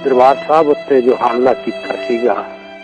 दरबार साहब उत्ते जो हमला किया सीगा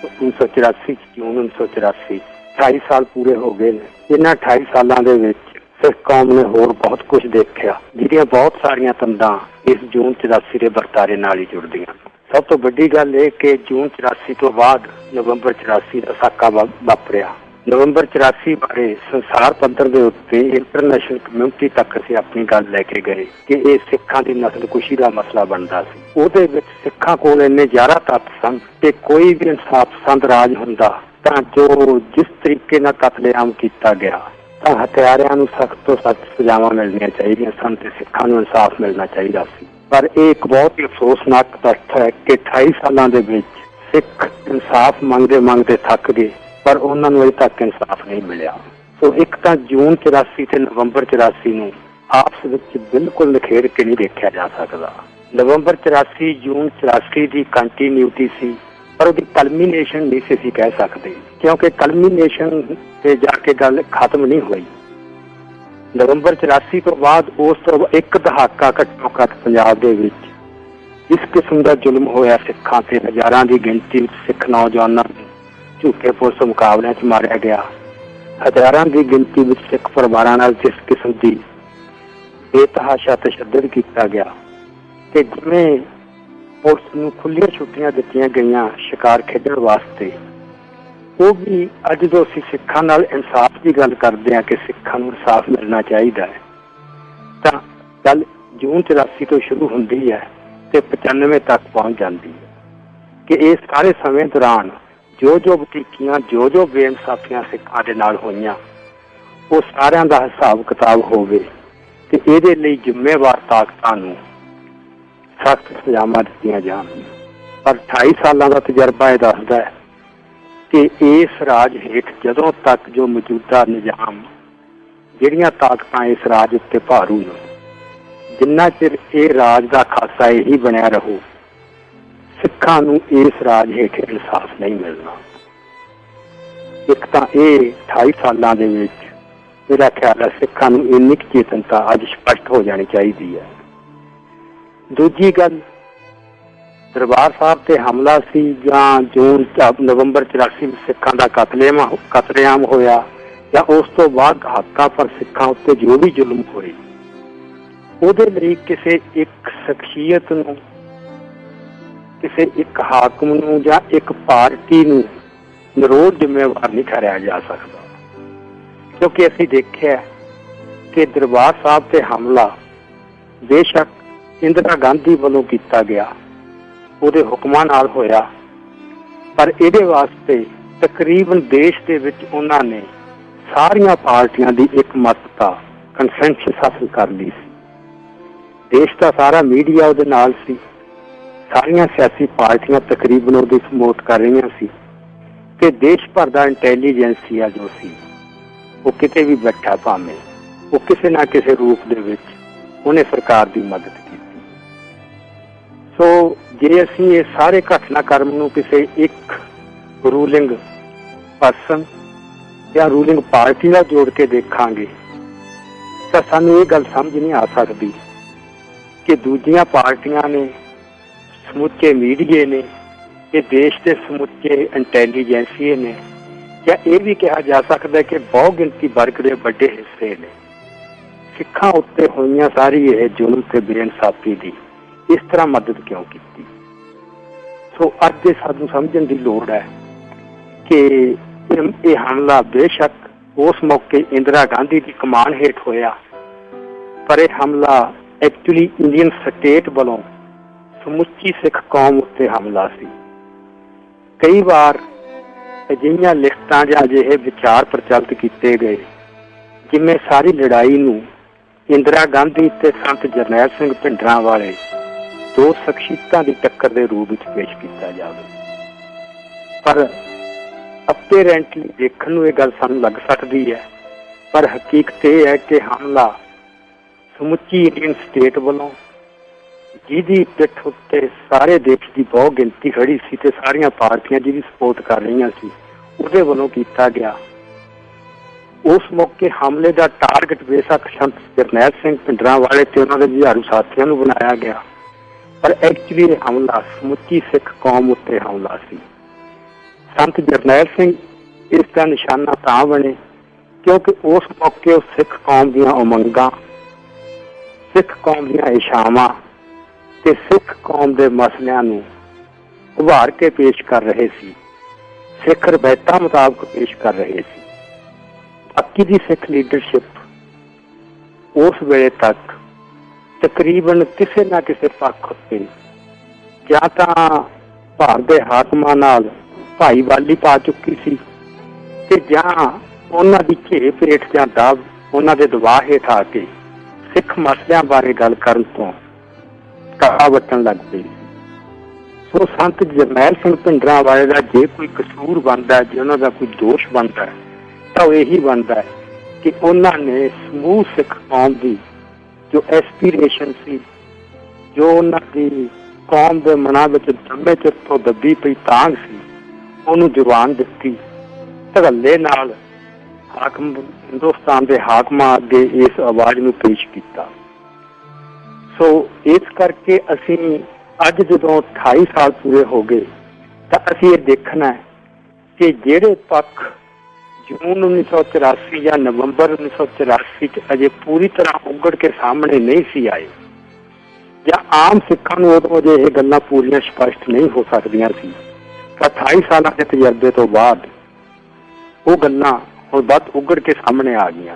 1984 जून 1984 28 साल पूरे हो गए ने। इन्हां 28 सालों के विच सिख कौम ने होर बहुत कुछ देखा, जिहदियां बहुत सारियां तंदां इस जून 84 के वरतारे नाल ही जुड़दियां। सब तो वड्डी गल यह कि जून 84 तो बाद नवंबर 84 का साका वापरिया। नवंबर 84 बारे संसार पद्धर के उत्ते इंटरनेशनल कम्यूनिटी तक असीं अपनी गल लैके गए कि यह सिखां की नस्लकुशी का मसला बनता सी। उहदे विच सिखां कोल इन्ने ज़्यादा तत्त सन कि कोई भी इंसाफ पसंद राज हुंदा तां जो जिस तरीके नाल कतलेआम किया गया तां हत्यारियां नूं सख्त तो सख्त सजावां मिलनियां चाहीदियां सन ते सिखां नूं इंसाफ मिलना चाहिदा सी। पर यह एक बहुत ही अफसोसनाक तथ्य है कि 28 सालों के विच सिख इंसाफ मंगते मंगते थक गए, पर उन्होंने अजे तक इंसाफ नहीं मिला। सो एक तो जून 84 ते नवंबर 84 नूं आपस विच बिल्कुल निखेर के नहीं देखा जा सकता। नवंबर 84 जून 84 की कंटीन्यूटी सी, पर उसकी कलमीनेशन नहीं सी असीं कह सकते, क्योंकि कलमीनेशन से जाके गल खत्म नहीं हुई। नवंबर 84 तो बाद उस तो एक दहाका घट्टो घट्ट पंजाब दे विच इस किस्म का जुल्म होया सिखां ते हज़ारां की गिनती सिख नौजवानों झूठे पुलिस मुकाबलियां च मारिया गया। हज़ारां की गिनती में सिख परिवारां नाल जिस किस्म की बेतहाशा तशद्दुद किया गया कि जिवें पुलिस नूं खुल्लियां छुट्टियां दित्तियां गईयां शिकार खेडण वास्ते, वो भी अज जो असीं सिखां नाल इंसाफ की गल करते हैं कि सिखां नूं इंसाफ मिलना चाहिए है, तां गल जून 84 तो शुरू होंदी है ते 95 तक पहुँच जाती है कि इस सारे समय दौरान जो जो बतीकियां जो जो बेइंसाफियां सिखां दे नाल होईयां वो सारियां दा हिसाब किताब होवे ते इहदे लई जिम्मेवार ताकतां नूं सख्त सजावां दित्तियां जाण। पर 28 सालां दा तजर्बा यह दसदा है कि इस राज हेठ जदों तक जो मौजूदा निजाम जिहड़ियां ताकतां इस राज उत्ते भारू ने, जिन्ना चिर ये राज का खासा यही बनिया रहू, सिखां नूं इस राज हेठ इंसाफ नहीं मिलना। एक तां ये 28 सालां दे विच मेरा ख्याल है सिखां नूं इन्नी चेतनता अज स्पष्ट हो जानी चाहिए है। दूजी गल दरबार साहब ते हमला सी जां जून नवंबर 84 सिखां दा कतलेआम होया या उस तो बाद हक्का पर सिखां उत्ते जो भी जुल्म होए, उहदे लई किसी एक शख्सियत नूं किसी एक हाकम नूं जां एक पार्टी नूं निरोध जिम्मेवार नहीं ठहराया जा सकता, क्योंकि असीं देखिया कि दरबार साहब ते हमला बेशक इंदिरा गांधी वालों किया गया, उहदे हुक्मां नाल होया, पर इहदे वास्ते तकरीबन देश दे विच उन्हां ने सारियां पार्टियां दी एकमतता कंसेंसस हासिल कर ली सी। देश का सारा मीडिया उहदे नाल सी, सारियां सियासी पार्टियां तकरीबन उहदी सपोर्ट कर रही सी ते देश भर का इंटैलीजेंसिया जो सी वो किते भी बैठा भावें वो किसी ना किसी रूप दे विच उन्हें सरकार की मदद की। सो जे असीं ये सारे घटनाक्रम नूं किसी एक रूलिंग परसन या रूलिंग पार्टी नाल जोड़ के देखांगे तां सानूं ये गल समझ नहीं आ सकती कि दूजियां पार्टियां ने, समुचे मीडिया ने, ये देश के समुचे इंटैलीजेंसीए ने, या यह भी कहा जा सकता है कि बहु गिनती वर्ग के बड़े हिस्से ने सिखां उत्ते होईयां सारी यह जुल्म ते बेइंसाफी दी इस तरह मदद क्यों की। सो अज ये सानूं समझण दी लोड़ है कि यह हमला बेशक उस मौके इंदिरा गांधी की कमान हेठ होया, पर यह हमला एक्चुअली इंडियन स्टेट वालों समुची सिख कौम उत्ते हमला सी। कई बार अजिहियां लिखतां जां अजिहे विचार प्रचलित किए गए जिवें सारी लड़ाई नूं इंदिरा गांधी ते संत जरनैल सिंह भिंडरांवाले दो शख्सियतां की टक्कर के रूप में पेश किया जाए, पर अपेरेंटली देखण नूं इह गल सानूं लग सकती है, पर हकीकत यह है कि हमला समुची इंडियन स्टेट वालों जिहदी पिठ उत्ते सारे देश की बहुत गिनती खड़ी सी ते सारियां पार्टियां जिहदी सपोर्ट कर रही सी उहदे वालों किया गया। उस मौके हमले का टारगेट बेशक संत जरनैल सिंह भिंडरांवाले ते उन्हां दे जुझारू साथियां नूं बनाया गया, पर एक्चुअली ये हमला समुची सिख कौम उत्ते हमला सी। संत जरनैल सिंह इसका निशाना तां बने क्योंकि उस मौके उस सिख कौम दीआं उमंगां, सिख कौम दीआं इच्छावां ते सिख कौम दे मसलियां नूं उभार के पेश कर रहे सी, सिख रवायतां मुताबक पेश कर रहे सी। बाकी दी सिख लीडरशिप उस वेले तक तकरीबन किसी ना किसी पक्ष उत्ते जां तां भारत दे हाकमां नाल भाईवाली पा चुकी सी ते जां उन्हां दी झेप हेठ जां दब उन्हां दे दबाव हेठ आके सिख मसलियां बारे गल करन तों काला वटन लग पई। सो संत जरनैल सिंह भिंडरांवाले दा जे कोई कसूर बनदा, जे उन्हां दा कोई दोष बनदा तां यही बनदा है कि उन्हां ने समूह सिख कौम दी जो एसपीरेशन सी, जो उन्हां दी कौम दे मनां विच लंबे चिर तो दबी पई तांग सी, ਉਹਨੂੰ ਜਵਾਨ ਦਿੱਤੀ, ਧੜੱਲੇ ਨਾਲ ਹਾਕਮ ਹਿੰਦੁਸਤਾਨ ਦੇ ਹਾਕਮਾਂ ਅੱਗੇ ਇਸ ਆਵਾਜ਼ ਨੂੰ ਪੇਸ਼ ਕੀਤਾ। ਸੋ ਇਸ ਕਰਕੇ ਅਸੀਂ ਅੱਜ ਜਦੋਂ 28 ਸਾਲ ਪੂਰੇ ਹੋ ਗਏ ਤਾਂ ਅਸੀਂ ਇਹ ਦੇਖਣਾ ਹੈ ਕਿ ਜਿਹੜੇ ਪੱਖ ਜੂਨ 1984 ਜਾਂ ਨਵੰਬਰ 1984 ਚ ਅਜੇ ਪੂਰੀ ਤਰ੍ਹਾਂ ਉਗੜ ਕੇ ਸਾਹਮਣੇ ਨਹੀਂ ਸੀ ਆਏ, ਜਾਂ ਆਮ ਸਿੱਖਾਂ ਨੂੰ ਉਦੋਂ ਅਜੇ ਇਹ ਗੱਲਾਂ ਪੂਰੀਆਂ ਸਪਸ਼ਟ ਨਹੀਂ ਹੋ ਸਕਦੀਆਂ ਸੀ, 28 ਸਾਲਾਂ ਦੇ ਤਜਰਬੇ ਤੋਂ ਬਾਅਦ ਉਹ ਗੱਲਾਂ ਹੁਣ ਬਹੁਤ ਉਗੜ ਕੇ ਸਾਹਮਣੇ ਆ ਗਈਆਂ।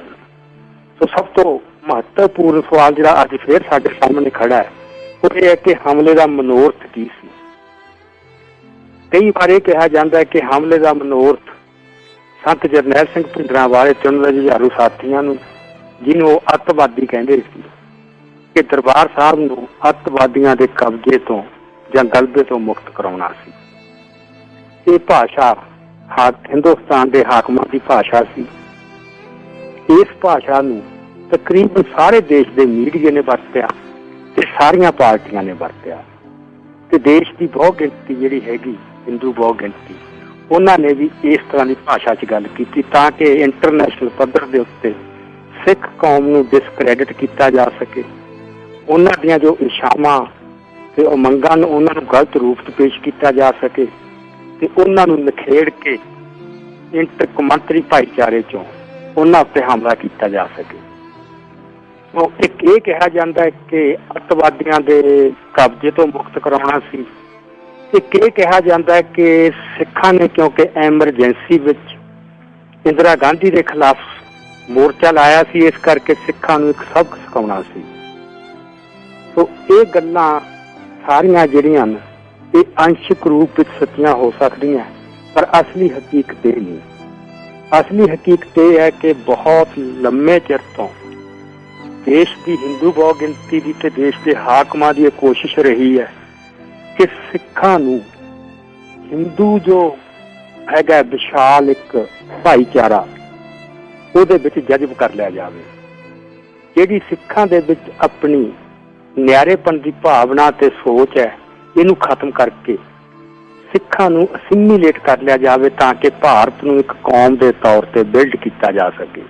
ਸੋ ਸਭ ਤੋਂ ਮਹੱਤਵਪੂਰਨ ਸਵਾਲ ਜਿਹੜਾ ਅੱਜ ਫੇਰ ਸਾਡੇ ਸਾਹਮਣੇ ਖੜਾ ਹੈ ਉਹ ਇਹ ਹੈ ਕਿ ਹਮਲੇ ਦਾ ਮਨੋਰਥ ਕੀ ਸੀ। ਕਈ ਵਾਰ ਇਹ ਕਿਹਾ ਜਾਂਦਾ ਹੈ ਕਿ ਹਮਲੇ ਦਾ ਮਨੋਰਥ ਸੰਤ ਜਰਨੈਲ ਸਿੰਘ ਭਿੰਡਰਾਂਵਾਲੇ ਤੇ ਉਹਨਾਂ ਦੇ ਜੁਝਾਰੂ ਸਾਥੀਆਂ ਨੂੰ, ਜਿਹਨੂੰ ਉਹ ਅੱਤਵਾਦੀ ਕਹਿੰਦੇ ਸੀ, ਕਿ ਦਰਬਾਰ ਸਾਹਿਬ ਨੂੰ ਅੱਤਵਾਦੀਆਂ ਦੇ ਕਬਜ਼ੇ ਤੋਂ ਜਾਂ ਗਲਬੇ ਤੋਂ ਮੁਕਤ ਕਰਾਉਣਾ ਸੀ। ਇਹ ਭਾਸ਼ਾ ਹਿੰਦੁਸਤਾਨ ਦੇ ਹਾਕਮਾਂ ਦੀ ਭਾਸ਼ਾ ਸੀ। ਇਸ ਭਾਸ਼ਾ ਨੂੰ ਤਕਰੀਬਨ ਸਾਰੇ ਦੇਸ਼ ਦੇ ਮੀਡੀਆ ਨੇ ਵਰਤਿਆ ਤੇ ਸਾਰੀਆਂ ਪਾਰਟੀਆਂ ਨੇ ਵਰਤਿਆ ਤੇ ਦੇਸ਼ ਦੀ ਬਹੁ ਗਿਣਤੀ ਜਿਹੜੀ ਹੈਗੀ ਹਿੰਦੂ ਬਹੁ ਗਿਣਤੀ, ਉਹਨਾਂ ਨੇ ਵੀ ਇਸ ਤਰ੍ਹਾਂ ਦੀ ਭਾਸ਼ਾ 'ਚ ਗੱਲ ਕੀਤੀ ਤਾਂ ਕਿ ਇੰਟਰਨੈਸ਼ਨਲ ਪੱਧਰ ਦੇ ਉੱਤੇ ਸਿੱਖ ਕੌਮ ਨੂੰ ਡਿਸਕ੍ਰੈਡਿਟ ਕੀਤਾ ਜਾ ਸਕੇ, ਉਹਨਾਂ ਦੀਆਂ ਜੋ ਇੱਛਾਵਾਂ ਤੇ ਉਮੰਗਾਂ ਨੂੰ ਉਹਨਾਂ ਨੂੰ ਗਲਤ ਰੂਪ 'ਚ ਪੇਸ਼ ਕੀਤਾ ਜਾ ਸਕੇ ਤੇ ਉਹਨਾਂ ਨੂੰ ਨਿਖੇੜ ਕੇ ਕੌਮਾਂਤਰੀ ਭਾਈਚਾਰੇ 'ਚੋਂ ਉਹਨਾਂ ਉੱਤੇ ਹਮਲਾ ਕੀਤਾ ਜਾ ਸਕੇ। ਉਹ ਇੱਕ ਇਹ ਕਿਹਾ ਜਾਂਦਾ ਹੈ ਕਿ ਅੱਤਵਾਦੀਆਂ ਦੇ ਕਬਜ਼ੇ ਤੋਂ ਮੁਕਤ ਕਰਾਉਣਾ ਸੀ। ਇੱਕ ਇਹ ਕਿਹਾ ਜਾਂਦਾ ਹੈ ਕਿ ਸਿੱਖਾਂ ਨੇ ਕਿਉਂਕਿ ਐਮਰਜੈਂਸੀ ਵਿੱਚ ਇੰਦਰਾ ਗਾਂਧੀ ਦੇ ਖਿਲਾਫ ਮੋਰਚਾ ਲਾਇਆ ਸੀ, ਇਸ ਕਰਕੇ ਸਿੱਖਾਂ ਨੂੰ ਇੱਕ ਸਬਕ ਸਿਖਾਉਣਾ ਸੀ। ਸੋ ਇਹ ਗੱਲਾਂ ਸਾਰੀਆਂ ਜਿਹੜੀਆਂ ਨੇ ਇਹ ਅੰਸ਼ਕ ਰੂਪ ਵਿੱਚ ਸੱਚੀਆਂ ਹੋ ਸਕਦੀਆਂ, ਪਰ ਅਸਲੀ ਹਕੀਕਤ ਇਹ ਨਹੀਂ। ਅਸਲੀ ਹਕੀਕਤ ਇਹ ਹੈ ਕਿ ਬਹੁਤ ਲੰਮੇ ਚਿਰ ਤੋਂ ਦੇਸ਼ ਦੀ ਹਿੰਦੂ ਬਹੁ ਗਿਣਤੀ ਦੀ ਤੇ ਦੇਸ਼ ਦੇ ਹਾਕਮਾਂ ਦੀ ਇਹ ਕੋਸ਼ਿਸ਼ ਰਹੀ ਹੈ ਕਿ ਸਿੱਖਾਂ ਨੂੰ ਹਿੰਦੂ ਜੋ ਹੈਗਾ ਵਿਸ਼ਾਲ ਇੱਕ ਭਾਈਚਾਰਾ ਉਹਦੇ ਵਿੱਚ ਜਜ਼ਬ ਕਰ ਲਿਆ ਜਾਵੇ। ਜਿਹੜੀ ਸਿੱਖਾਂ ਦੇ ਵਿੱਚ ਆਪਣੀ ਨਿਆਰੇਪਣ ਦੀ ਭਾਵਨਾ ਤੇ ਸੋਚ ਹੈ ਇਹਨੂੰ ਖਤਮ ਕਰਕੇ ਸਿੱਖਾਂ ਨੂੰ ਅਸਿਮੀਲੇਟ ਕਰ ਲਿਆ ਜਾਵੇ ਤਾਂ ਕਿ ਭਾਰਤ ਨੂੰ ਇੱਕ ਕੌਮ ਦੇ ਤੌਰ ਤੇ ਬਿਲਡ ਕੀਤਾ ਜਾ ਸਕੇ।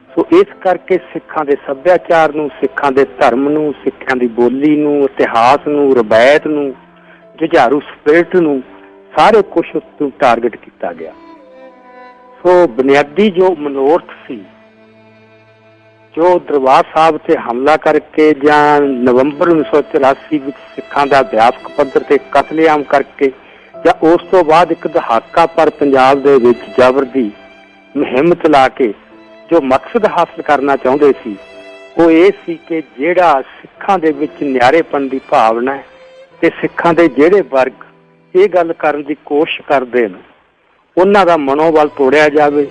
ਸੋ ਇਸ ਕਰਕੇ ਸਿੱਖਾਂ ਦੇ ਸੱਭਿਆਚਾਰ ਨੂੰ, ਸਿੱਖਾਂ ਦੇ ਧਰਮ ਨੂੰ, ਸਿੱਖਾਂ ਦੀ ਬੋਲੀ ਨੂੰ, ਇਤਿਹਾਸ ਨੂੰ, ਰਵਾਇਤ ਨੂੰ, ਜੁਝਾਰੂ ਸਪਿਰਿਟ ਨੂੰ, ਸਾਰੇ ਕੁਛ ਉੱਤੇ ਟਾਰਗੇਟ ਕੀਤਾ ਗਿਆ। ਸੋ ਬੁਨਿਆਦੀ ਜੋ ਮਨੋਰਥ ਸੀ, ਜੋ ਦਰਬਾਰ ਸਾਹਿਬ ਤੇ ਹਮਲਾ ਕਰਕੇ ਜਾਂ ਨਵੰਬਰ 1984 ਵਿੱਚ ਸਿੱਖਾਂ ਦਾ ਵਿਆਪਕ ਪੱਧਰ ਤੇ ਕਤਲੇਆਮ ਕਰਕੇ ਜਾਂ ਉਸ ਤੋਂ ਬਾਅਦ ਇੱਕ ਦਹਾਕਾ ਪਰ ਪੰਜਾਬ ਦੇ ਵਿੱਚ ਜ਼ਬਰ ਦੀ ਮੁਹਿੰਮ ਚਲਾ ਕੇ ਜੋ ਮਕਸਦ ਹਾਸਲ ਕਰਨਾ ਚਾਹੁੰਦੇ ਸੀ ਉਹ ਇਹ ਸੀ ਕਿ ਜਿਹੜਾ ਸਿੱਖਾਂ ਦੇ ਵਿੱਚ ਨਿਆਰੇਪਣ ਦੀ ਭਾਵਨਾ ਹੈ ਤੇ ਸਿੱਖਾਂ ਦੇ ਜਿਹੜੇ ਵਰਗ ਇਹ ਗੱਲ ਕਰਨ ਦੀ ਕੋਸ਼ਿਸ਼ ਕਰਦੇ ਨੇ ਉਹਨਾਂ ਦਾ ਮਨੋਬਲ ਤੋੜਿਆ ਜਾਵੇ,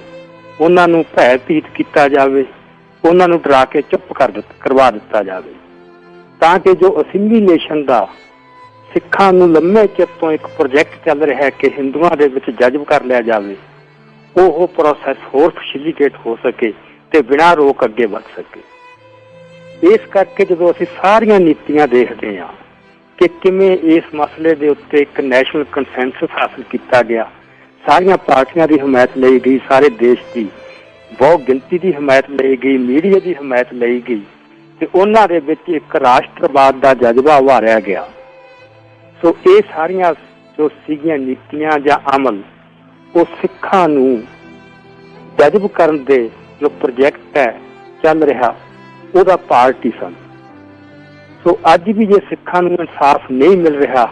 ਉਹਨਾਂ ਨੂੰ ਭੈ ਭੀਤ ਕੀਤਾ ਜਾਵੇ, ਉਹਨਾਂ ਨੂੰ ਡਰਾ ਕੇ ਚੁੱਪ ਕਰਵਾ ਦਿੱਤਾ ਜਾਵੇ ਤਾਂ ਕਿ ਜੋ ਅਸਿਮੀਲੇਸ਼ਨ ਦਾ ਸਿੱਖਾਂ ਨੂੰ ਲੰਮੇ ਚਿਰ ਤੋਂ ਇੱਕ ਪ੍ਰੋਜੈਕਟ ਚੱਲ ਰਿਹਾ ਕਿ ਹਿੰਦੂਆਂ ਦੇ ਵਿੱਚ ਜਜ਼ਬ ਕਰ ਲਿਆ ਜਾਵੇ, ਉਹ ਪ੍ਰੋਸੈਸ ਹੋਰ ਫੈਸਿਲੀਟੇਟ ਹੋ ਸਕੇ ਤੇ ਬਿਨਾਂ ਰੋਕ ਅੱਗੇ ਵੱਧ ਸਕੇ। ਇਸ ਕਰਕੇ ਜਦੋਂ ਅਸੀਂ ਸਾਰੀਆਂ ਨੀਤੀਆਂ ਦੇਖਦੇ ਹਾਂ ਕਿ ਕਿਵੇਂ ਇਸ ਮਸਲੇ ਦੇ ਉੱਤੇ ਇੱਕ ਨੈਸ਼ਨਲ ਕੰਸੈਂਸਸ ਹਾਸਲ ਕੀਤਾ ਗਿਆ, ਸਾਰੀਆਂ ਪਾਰਟੀਆਂ ਦੀ ਹਮਾਇਤ ਲਈ ਗਈ, ਸਾਰੇ ਦੇਸ਼ ਦੀ ਬਹੁ ਗਿਣਤੀ ਦੀ ਹਮਾਇਤ ਲਈ ਗਈ, ਮੀਡੀਆ ਦੀ ਹਮਾਇਤ ਲਈ ਗਈ, ਤੇ ਉਹਨਾਂ ਦੇ ਵਿੱਚ ਇੱਕ ਰਾਸ਼ਟਰਵਾਦ ਦਾ ਜਜ਼ਬਾ ਉਭਾਰਿਆ ਗਿਆ। ਸੋ ਇਹ ਸਾਰੀਆਂ ਜੋ ਸੀਗੀਆਂ ਨੀਤੀਆਂ ਜਾਂ ਅਮਲ ਉਹ ਸਿੱਖਾਂ ਨੂੰ ਜਜ਼ਬ ਕਰਨ ਦੇ ਜੋ ਪ੍ਰੋਜੈਕਟ ਹੈ ਚੱਲ ਰਿਹਾ ਉਹਦਾ ਪਾਰਟੀ ਸਨ। ਸੋ ਅੱਜ ਵੀ ਜੇ ਸਿੱਖਾਂ ਨੂੰ ਇਨਸਾਫ ਨਹੀਂ ਮਿਲ ਰਿਹਾ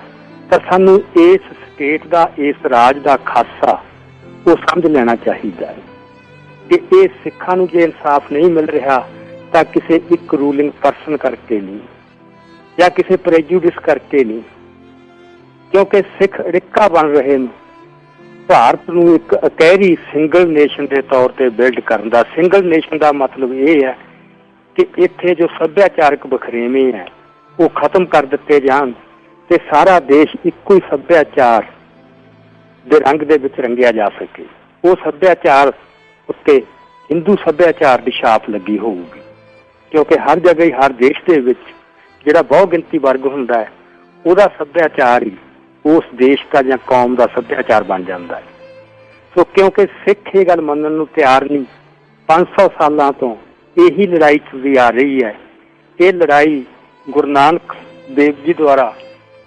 ਤਾਂ ਸਾਨੂੰ ਇਸ ਸਟੇਟ ਦਾ, ਇਸ ਰਾਜ ਦਾ ਖਾਸਾ ਉਹ ਸਮਝ ਲੈਣਾ ਚਾਹੀਦਾ ਹੈ ਕਿ ਇਹ ਸਿੱਖਾਂ ਨੂੰ ਜੇ ਇਨਸਾਫ ਨਹੀਂ ਮਿਲ ਰਿਹਾ ਤਾਂ ਕਿਸੇ ਇੱਕ ਰੂਲਿੰਗ ਪਰਸਨ ਕਰਕੇ ਨਹੀਂ ਜਾਂ ਕਿਸੇ ਪ੍ਰੈਜੂਡਿਸ ਕਰਕੇ ਨਹੀਂ, ਕਿਉਂਕਿ ਸਿੱਖ ਅੜਿੱਕਾ ਬਣ ਰਹੇ ਨੇ ਭਾਰਤ ਨੂੰ ਇੱਕ ਇਕਹਿਰੀ ਸਿੰਗਲ ਨੇਸ਼ਨ ਦੇ ਤੌਰ ਤੇ ਬਿਲਡ ਕਰਨ ਦਾ। ਸਿੰਗਲ ਨੇਸ਼ਨ ਦਾ ਮਤਲਬ ਇਹ ਹੈ ਕਿ ਇੱਥੇ ਜੋ ਸੱਭਿਆਚਾਰਕ ਵਖਰੇਵੇਂ ਹੈ ਉਹ ਖਤਮ ਕਰ ਦਿੱਤੇ ਜਾਣ ਤੇ ਸਾਰਾ ਦੇਸ਼ ਇੱਕੋ ਹੀ ਸੱਭਿਆਚਾਰ ਦੇ ਰੰਗ ਦੇ ਵਿੱਚ ਰੰਗਿਆ ਜਾ ਸਕੇ। ਉਹ ਸੱਭਿਆਚਾਰ ਉੱਤੇ ਹਿੰਦੂ ਸੱਭਿਆਚਾਰ ਦੀ ਛਾਪ ਲੱਗੀ ਹੋਊਗੀ, ਕਿਉਂਕਿ ਹਰ ਜਗ੍ਹਾ ਹੀ ਹਰ ਦੇਸ਼ ਦੇ ਵਿੱਚ ਜਿਹੜਾ ਬਹੁ ਗਿਣਤੀ ਵਰਗ ਹੁੰਦਾ ਹੈ ਉਹਦਾ ਸੱਭਿਆਚਾਰ ਹੀ ਉਸ ਦੇਸ਼ ਦਾ ਜਾਂ ਕੌਮ ਦਾ ਸੱਭਿਆਚਾਰ ਬਣ ਜਾਂਦਾ ਹੈ। ਸੋ ਕਿਉਂਕਿ ਸਿੱਖ ਇਹ ਗੱਲ ਮੰਨਣ ਨੂੰ ਤਿਆਰ ਨਹੀਂ, 500 ਸਾਲਾਂ ਤੋਂ ਇਹੀ ਲੜਾਈ ਚੱਲਦੀ ਆ ਰਹੀ ਹੈ। ਇਹ ਲੜਾਈ ਗੁਰੂ ਨਾਨਕ ਦੇਵ ਜੀ ਦੁਆਰਾ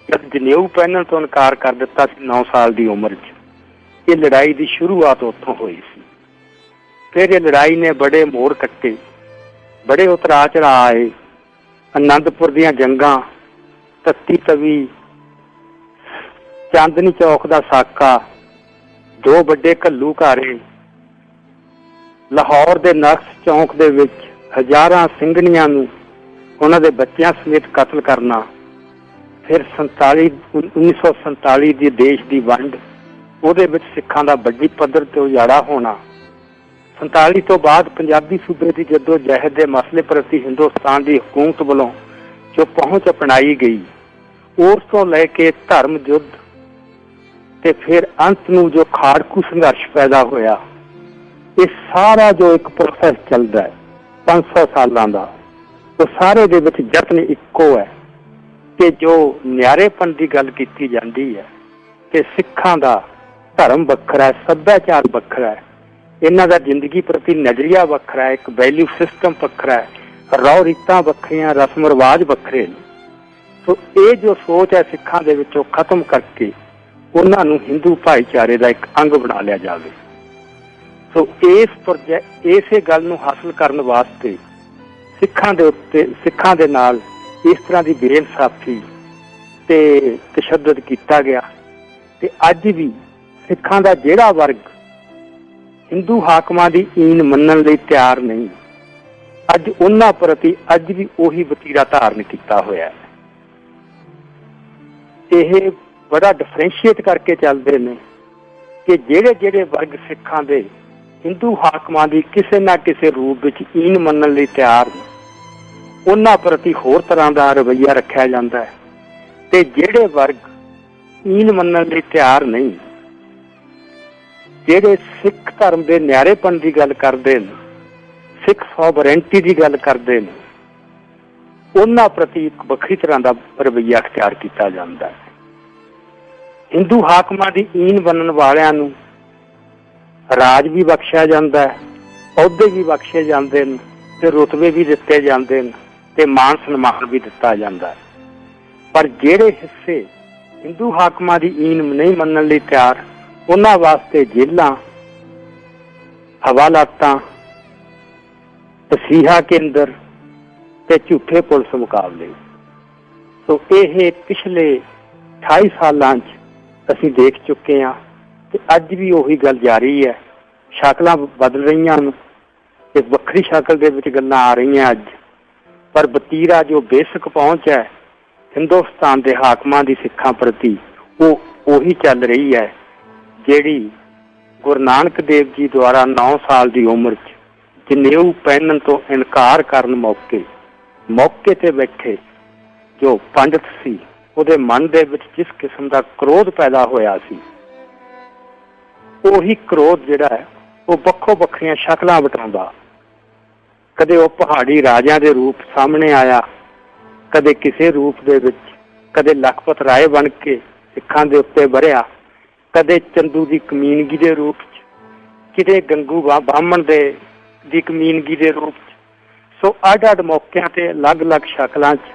ਜਦ ਜਨੇਊ ਪਹਿਨਣ ਤੋਂ ਇਨਕਾਰ ਕਰ ਦਿੱਤਾ ਸੀ 9 ਸਾਲ ਦੀ ਉਮਰ 'ਚ, ਇਹ ਲੜਾਈ ਦੀ ਸ਼ੁਰੂਆਤ ਉੱਥੋਂ ਹੋਈ ਸੀ। ਫਿਰ ਇਹ ਲੜਾਈ ਨੇ ਬੜੇ ਮੋੜ ਕੱਟੇ, ਬੜੇ ਉਤਰਾਅ ਚੜਾਅ ਆਏ। ਆਨੰਦਪੁਰ ਦੀਆਂ ਜੰਗਾਂ, ਤੱਤੀ ਤਵੀ, ਚਾਂਦਨੀ ਚੌਕ ਦਾ ਸਾਕਾ, 2 ਵੱਡੇ ਘੱਲੂਘਾਰੇ, ਲਾਹੌਰ ਦੇ ਨਕਸ ਚੌਂਕ ਦੇ ਵਿੱਚ ਹਜ਼ਾਰਾਂ ਸਿੰਘਣੀਆਂ ਨੂੰ ਉਹਨਾਂ ਦੇ ਬੱਚਿਆਂ ਸਮੇਤ ਕਤਲ ਕਰਨਾ, ਫਿਰ 1947 ਦੀ ਦੇਸ਼ ਦੀ ਵੰਡ, ਉਹਦੇ ਵਿੱਚ ਸਿੱਖਾਂ ਦਾ ਵੱਡੀ ਪੱਧਰ ਤੇ ਉਜਾੜਾ ਹੋਣਾ, 47 ਤੋਂ ਬਾਅਦ ਪੰਜਾਬੀ ਸੂਬੇ ਦੀ ਜੱਦੋ ਜਹਿਦ ਦੇ ਮਸਲੇ ਪ੍ਰਤੀ ਹਿੰਦੁਸਤਾਨ ਦੀ ਹਕੂਮਤ ਵੱਲੋਂ ਜੋ ਪਹੁੰਚ ਅਪਣਾਈ ਗਈ, ਉਸ ਤੋਂ ਲੈ ਕੇ ਧਰਮ ਯੁੱਧ ਤੇ ਫਿਰ ਅੰਤ ਨੂੰ ਜੋ ਖਾੜਕੂ ਸੰਘਰਸ਼ ਪੈਦਾ ਹੋਇਆ, ਇਹ ਸਾਰਾ ਜੋ ਇੱਕ ਪ੍ਰੋਸੈਸ ਚੱਲਦਾ ਹੈ 500 ਸਾਲਾਂ ਦਾ, ਉਹ ਸਾਰੇ ਦੇ ਵਿੱਚ ਯਤਨ ਇੱਕੋ ਹੈ ਕਿ ਜੋ ਨਿਆਰੇਪਣ ਦੀ ਗੱਲ ਕੀਤੀ ਜਾਂਦੀ ਹੈ ਕਿ ਸਿੱਖਾਂ ਦਾ ਧਰਮ ਵੱਖਰਾ ਹੈ, ਸੱਭਿਆਚਾਰ ਵੱਖਰਾ ਹੈ, ਇਹਨਾਂ ਦਾ ਜ਼ਿੰਦਗੀ ਪ੍ਰਤੀ ਨਜ਼ਰੀਆ ਵੱਖਰਾ ਹੈ, ਇੱਕ ਵੈਲਿਊ ਸਿਸਟਮ ਵੱਖਰਾ ਹੈ, ਰੌ ਰੀਤਾਂ ਵੱਖਰੀਆਂ, ਰਸਮ ਰਿਵਾਜ ਵੱਖਰੇ ਨੇ। ਸੋ ਇਹ ਜੋ ਸੋਚ ਹੈ ਸਿੱਖਾਂ ਦੇ ਵਿੱਚੋਂ ਖਤਮ ਕਰਕੇ ਉਹਨਾਂ ਨੂੰ ਹਿੰਦੂ ਭਾਈਚਾਰੇ ਦਾ ਇੱਕ ਅੰਗ ਬਣਾ ਲਿਆ ਜਾਵੇ। ਸੋ ਇਸੇ ਗੱਲ ਨੂੰ ਹਾਸਲ ਕਰਨ ਵਾਸਤੇ ਸਿੱਖਾਂ ਦੇ ਨਾਲ ਇਸ ਤਰ੍ਹਾਂ ਦੀ ਬੇਇਨਸਾਫੀ ਤੇ ਤਸ਼ੱਦਦ ਕੀਤਾ ਗਿਆ। ਤੇ ਅੱਜ ਵੀ ਸਿੱਖਾਂ ਦਾ ਜਿਹੜਾ ਵਰਗ ਹਿੰਦੂ ਹਾਕਮਾਂ ਦੀ ਈਨ ਮੰਨਣ ਲਈ ਤਿਆਰ ਨਹੀਂ, ਅੱਜ ਉਹਨਾਂ ਪ੍ਰਤੀ ਅੱਜ ਵੀ ਉਹੀ ਵਤੀਰਾ ਧਾਰਨ ਕੀਤਾ ਹੋਇਆ ਹੈ। ਇਹ ਬੜਾ ਡਿਫਰੈਂਸ਼ੀਏਟ ਕਰਕੇ ਚੱਲਦੇ ਨੇ ਕਿ ਜਿਹੜੇ ਵਰਗ ਸਿੱਖਾਂ ਦੇ ਹਿੰਦੂ ਹਾਕਮਾਂ ਦੀ ਕਿਸੇ ਨਾ ਕਿਸੇ ਰੂਪ ਵਿੱਚ ਈਨ ਮੰਨਣ ਲਈ ਤਿਆਰ ਨੇ, ਉਹਨਾਂ ਪ੍ਰਤੀ ਹੋਰ ਤਰ੍ਹਾਂ ਦਾ ਰਵੱਈਆ ਰੱਖਿਆ ਜਾਂਦਾ ਹੈ, ਤੇ ਜਿਹੜੇ ਵਰਗ ਈਨ ਮੰਨਣ ਲਈ ਤਿਆਰ ਨਹੀਂ, ਜਿਹੜੇ ਸਿੱਖ ਧਰਮ ਦੇ ਨਿਆਰੇਪਣ ਦੀ ਗੱਲ ਕਰਦੇ ਨੇ, ਸਿੱਖ ਸੋਵਰੈਂਟੀ ਦੀ ਗੱਲ ਕਰਦੇ ਨੇ, ਉਹਨਾਂ ਪ੍ਰਤੀ ਇੱਕ ਵੱਖਰੀ ਤਰ੍ਹਾਂ ਦਾ ਰਵੱਈਆ ਅਖਤਿਆਰ ਕੀਤਾ ਜਾਂਦਾ ਹੈ। ਹਿੰਦੂ ਹਾਕਮਾਂ ਦੀ ਈਨ ਮੰਨਣ ਵਾਲਿਆਂ ਨੂੰ ਰਾਜ ਵੀ ਬਖਸ਼ਿਆ ਜਾਂਦਾ ਹੈ, ਅਹੁਦੇ ਵੀ ਬਖਸ਼ੇ ਜਾਂਦੇ ਨੇ, ਤੇ ਰੁਤਬੇ ਵੀ ਦਿੱਤੇ ਜਾਂਦੇ ਨੇ, ਤੇ ਮਾਣ ਸਨਮਾਨ ਵੀ ਦਿੱਤਾ ਜਾਂਦਾ ਹੈ। ਪਰ ਜਿਹੜੇ ਹਿੱਸੇ ਹਿੰਦੂ ਹਾਕਮਾਂ ਦੀ ਈਨ ਨਹੀਂ ਮੰਨਣ ਲਈ ਤਿਆਰ, ਉਹਨਾਂ ਵਾਸਤੇ ਜੇਲਾਂ, ਹਵਾਲਾਤਾਂ, ਤਸੀਹਾ ਕੇਂਦਰ ਤੇ ਝੂਠੇ ਪੁਲਿਸ ਮੁਕਾਬਲੇ। ਸੋ ਇਹ ਪਿਛਲੇ 28 ਸਾਲਾਂ 'ਚ ਅਸੀਂ ਦੇਖ ਚੁੱਕੇ ਹਾਂ ਤੇ ਅੱਜ ਵੀ ਉਹੀ ਗੱਲ ਜਾਰੀ ਹੈ। ਸ਼ਕਲਾਂ ਬਦਲ ਰਹੀਆਂ ਨੇ, ਇੱਕ ਵੱਖਰੀ ਸ਼ਕਲ ਦੇ ਵਿੱਚ ਗੱਲਾਂ ਆ ਰਹੀਆਂ ਅੱਜ, ਪਰ ਵਤੀਰਾ ਜੋ ਬੇਸਿਕ ਪਹੁੰਚ ਹੈ ਹਿੰਦੁਸਤਾਨ ਦੇ ਹਾਕਮਾਂ ਦੀ ਸਿੱਖਾਂ ਪ੍ਰਤੀ, ਉਹ ਉਹੀ ਚੱਲ ਰਹੀ ਹੈ ਜਿਹੜੀ ਗੁਰੂ ਨਾਨਕ ਦੇਵ ਜੀ ਦੁਆਰਾ 9 ਸਾਲ ਦੀ ਉਮਰ 'ਚ ਜਨੇਊ ਪਹਿਨਣ ਤੋਂ ਇਨਕਾਰ ਕਰਨ ਮੌਕੇ ਤੇ ਬੈਠੇ ਜੋ ਪੰਡਤ ਸੀ, ਉਹਦੇ ਮਨ ਦੇ ਵਿੱਚ ਜਿਸ ਕਿਸਮ ਦਾ ਕ੍ਰੋਧ ਪੈਦਾ ਹੋਇਆ ਸੀ, ਉਹੀ ਕ੍ਰੋਧ ਜਿਹੜਾ ਹੈ ਉਹ ਵੱਖੋ ਵੱਖਰੀਆਂ ਸ਼ਕਲਾਂ ਵਟਾਉਂਦਾ। ਕਦੇ ਉਹ ਪਹਾੜੀ ਰਾਜਿਆਂ ਦੇ ਰੂਪ ਸਾਹਮਣੇ ਆਇਆ, ਕਦੇ ਕਿਸੇ ਰੂਪ ਦੇ ਵਿੱਚ, ਕਦੇ ਲਖਪਤ ਰਾਏ ਬਣ ਕੇ ਸਿੱਖਾਂ ਦੇ ਉੱਤੇ ਵਰਿਆ, ਕਦੇ ਚੰਦੂ ਦੀ ਕਮੀਨਗੀ ਦੇ ਰੂਪ 'ਚ, ਕਿਤੇ ਗੰਗੂ ਬਾਹਮਣ ਦੀ ਕਮੀਨਗੀ ਦੇ ਰੂਪ 'ਚ। ਸੋ ਅੱਡ-ਅੱਡ ਮੌਕਿਆਂ ਤੇ ਅਲੱਗ-ਅਲੱਗ ਸ਼ਕਲਾਂ 'ਚ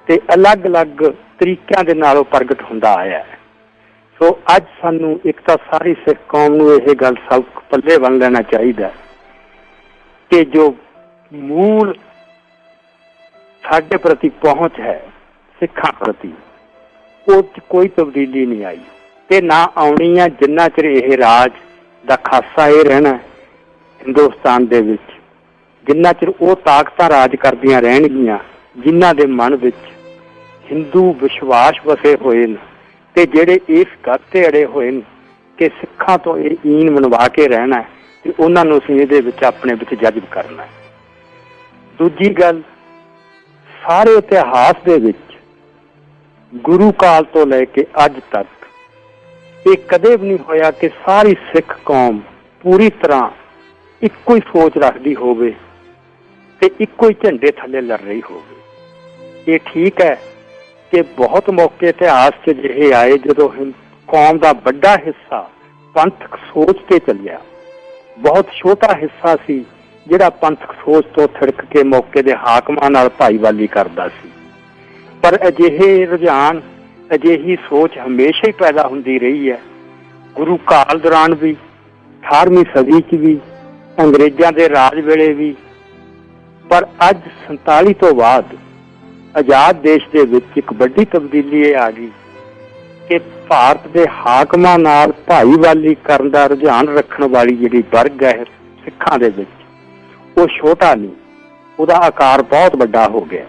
ਤੇ ਅਲੱਗ-ਅਲੱਗ ਤਰੀਕਿਆਂ ਦੇ ਨਾਲ ਉਹ ਪ੍ਰਗਟ ਹੁੰਦਾ ਆਇਆ ਹੈ। ਸੋ ਅੱਜ ਸਾਨੂੰ ਇੱਕ ਤਾਂ ਸਾਰੀ ਸਿੱਖ ਕੌਮ ਨੂੰ ਇਹ ਗੱਲ ਸਭ ਪੱਲੇ ਬੰਨ੍ਹ ਲੈਣਾ ਚਾਹੀਦਾ ਕਿ ਜੋ ਮੂਲ ਸਾਡੇ ਪ੍ਰਤੀ ਪਹੁੰਚ ਹੈ ਸਿੱਖਾਂ ਪ੍ਰਤੀ, ਉਹ 'ਚ ਕੋਈ ਤਬਦੀਲੀ ਨਹੀਂ ਆਈ ਤੇ ਨਾ ਆਉਣੀ ਆ ਜਿੰਨਾ ਚਿਰ ਇਹ ਰਾਜ ਦਾ ਖਾਸਾ ਇਹ ਰਹਿਣਾ ਹਿੰਦੁਸਤਾਨ ਦੇ ਵਿੱਚ, ਜਿੰਨਾ ਚਿਰ ਉਹ ਤਾਕਤਾਂ ਰਾਜ ਕਰਦੀਆਂ ਰਹਿਣਗੀਆਂ ਜਿਨ੍ਹਾਂ ਦੇ ਮਨ ਵਿੱਚ ਹਿੰਦੂ ਵਿਸ਼ਵਾਸ ਵਸੇ ਹੋਏ ਨੇ ਤੇ ਜਿਹੜੇ ਇਸ ਗੱਲ ਤੇ ਅੜੇ ਹੋਏ ਨੇ ਕਿ ਸਿੱਖਾਂ ਤੋਂ ਇਹ ਈਨ ਮਨਵਾ ਕੇ ਰਹਿਣਾ ਤੇ ਉਹਨਾਂ ਨੂੰ ਅਸੀਂ ਇਹਦੇ ਵਿੱਚ ਆਪਣੇ ਵਿੱਚ ਜਜ਼ਬ ਕਰਨਾ। ਦੂਜੀ ਗੱਲ, ਸਾਰੇ ਇਤਿਹਾਸ ਦੇ ਵਿੱਚ ਗੁਰੂ ਕਾਲ ਤੋਂ ਲੈ ਕੇ ਅੱਜ ਤੱਕ ਇਹ ਕਦੇ ਵੀ ਨਹੀਂ ਹੋਇਆ ਕਿ ਸਾਰੀ ਸਿੱਖ ਕੌਮ ਪੂਰੀ ਤਰ੍ਹਾਂ ਇੱਕੋ ਹੀ ਸੋਚ ਰੱਖਦੀ ਹੋਵੇ ਤੇ ਇੱਕੋ ਹੀ ਝੰਡੇ ਥੱਲੇ ਲੜ ਰਹੀ ਹੋਵੇ। ਇਹ ਠੀਕ ਹੈ ਕਿ ਬਹੁਤ ਮੌਕੇ ਇਤਿਹਾਸ 'ਚ ਅਜਿਹੇ ਆਏ ਜਦੋਂ ਕੌਮ ਦਾ ਵੱਡਾ ਹਿੱਸਾ ਪੰਥਕ ਸੋਚ ਤੇ ਚੱਲਿਆ, ਬਹੁਤ ਛੋਟਾ ਹਿੱਸਾ ਸੀ ਜਿਹੜਾ ਪੰਥਕ ਸੋਚ ਤੋਂ ਥਿੜਕ ਕੇ ਮੌਕੇ ਦੇ ਹਾਕਮਾਂ ਨਾਲ ਭਾਈਵਾਲੀ ਕਰਦਾ ਸੀ। ਪਰ ਅਜਿਹੇ ਰੁਝਾਨ, ਅਜਿਹੀ ਸੋਚ ਹਮੇਸ਼ਾ ਹੀ ਪੈਦਾ ਹੁੰਦੀ ਰਹੀ ਹੈ। ਗੁਰੂ ਕਾਲ ਦੌਰਾਨ ਵੀ, 18ਵੀਂ ਸਦੀ 'ਚ ਵੀ, ਅੰਗਰੇਜ਼ਾਂ ਦੇ ਰਾਜ ਵੇਲੇ ਵੀ। ਪਰ ਅੱਜ 47 ਤੋਂ ਬਾਅਦ ਆਜ਼ਾਦ ਦੇਸ਼ ਦੇ ਵਿੱਚ ਇੱਕ ਵੱਡੀ ਤਬਦੀਲੀ ਇਹ ਆ ਗਈ ਕਿ ਭਾਰਤ ਦੇ ਹਾਕਮਾਂ ਨਾਲ ਭਾਈਵਾਲੀ ਕਰਨ ਦਾ ਰੁਝਾਨ ਰੱਖਣ ਵਾਲੀ ਜਿਹੜੀ ਵਰਗ ਹੈ ਸਿੱਖਾਂ ਦੇ ਵਿੱਚ, ਉਹ ਛੋਟਾ ਨਹੀਂ, ਉਹਦਾ ਆਕਾਰ ਬਹੁਤ ਵੱਡਾ ਹੋ ਗਿਆ।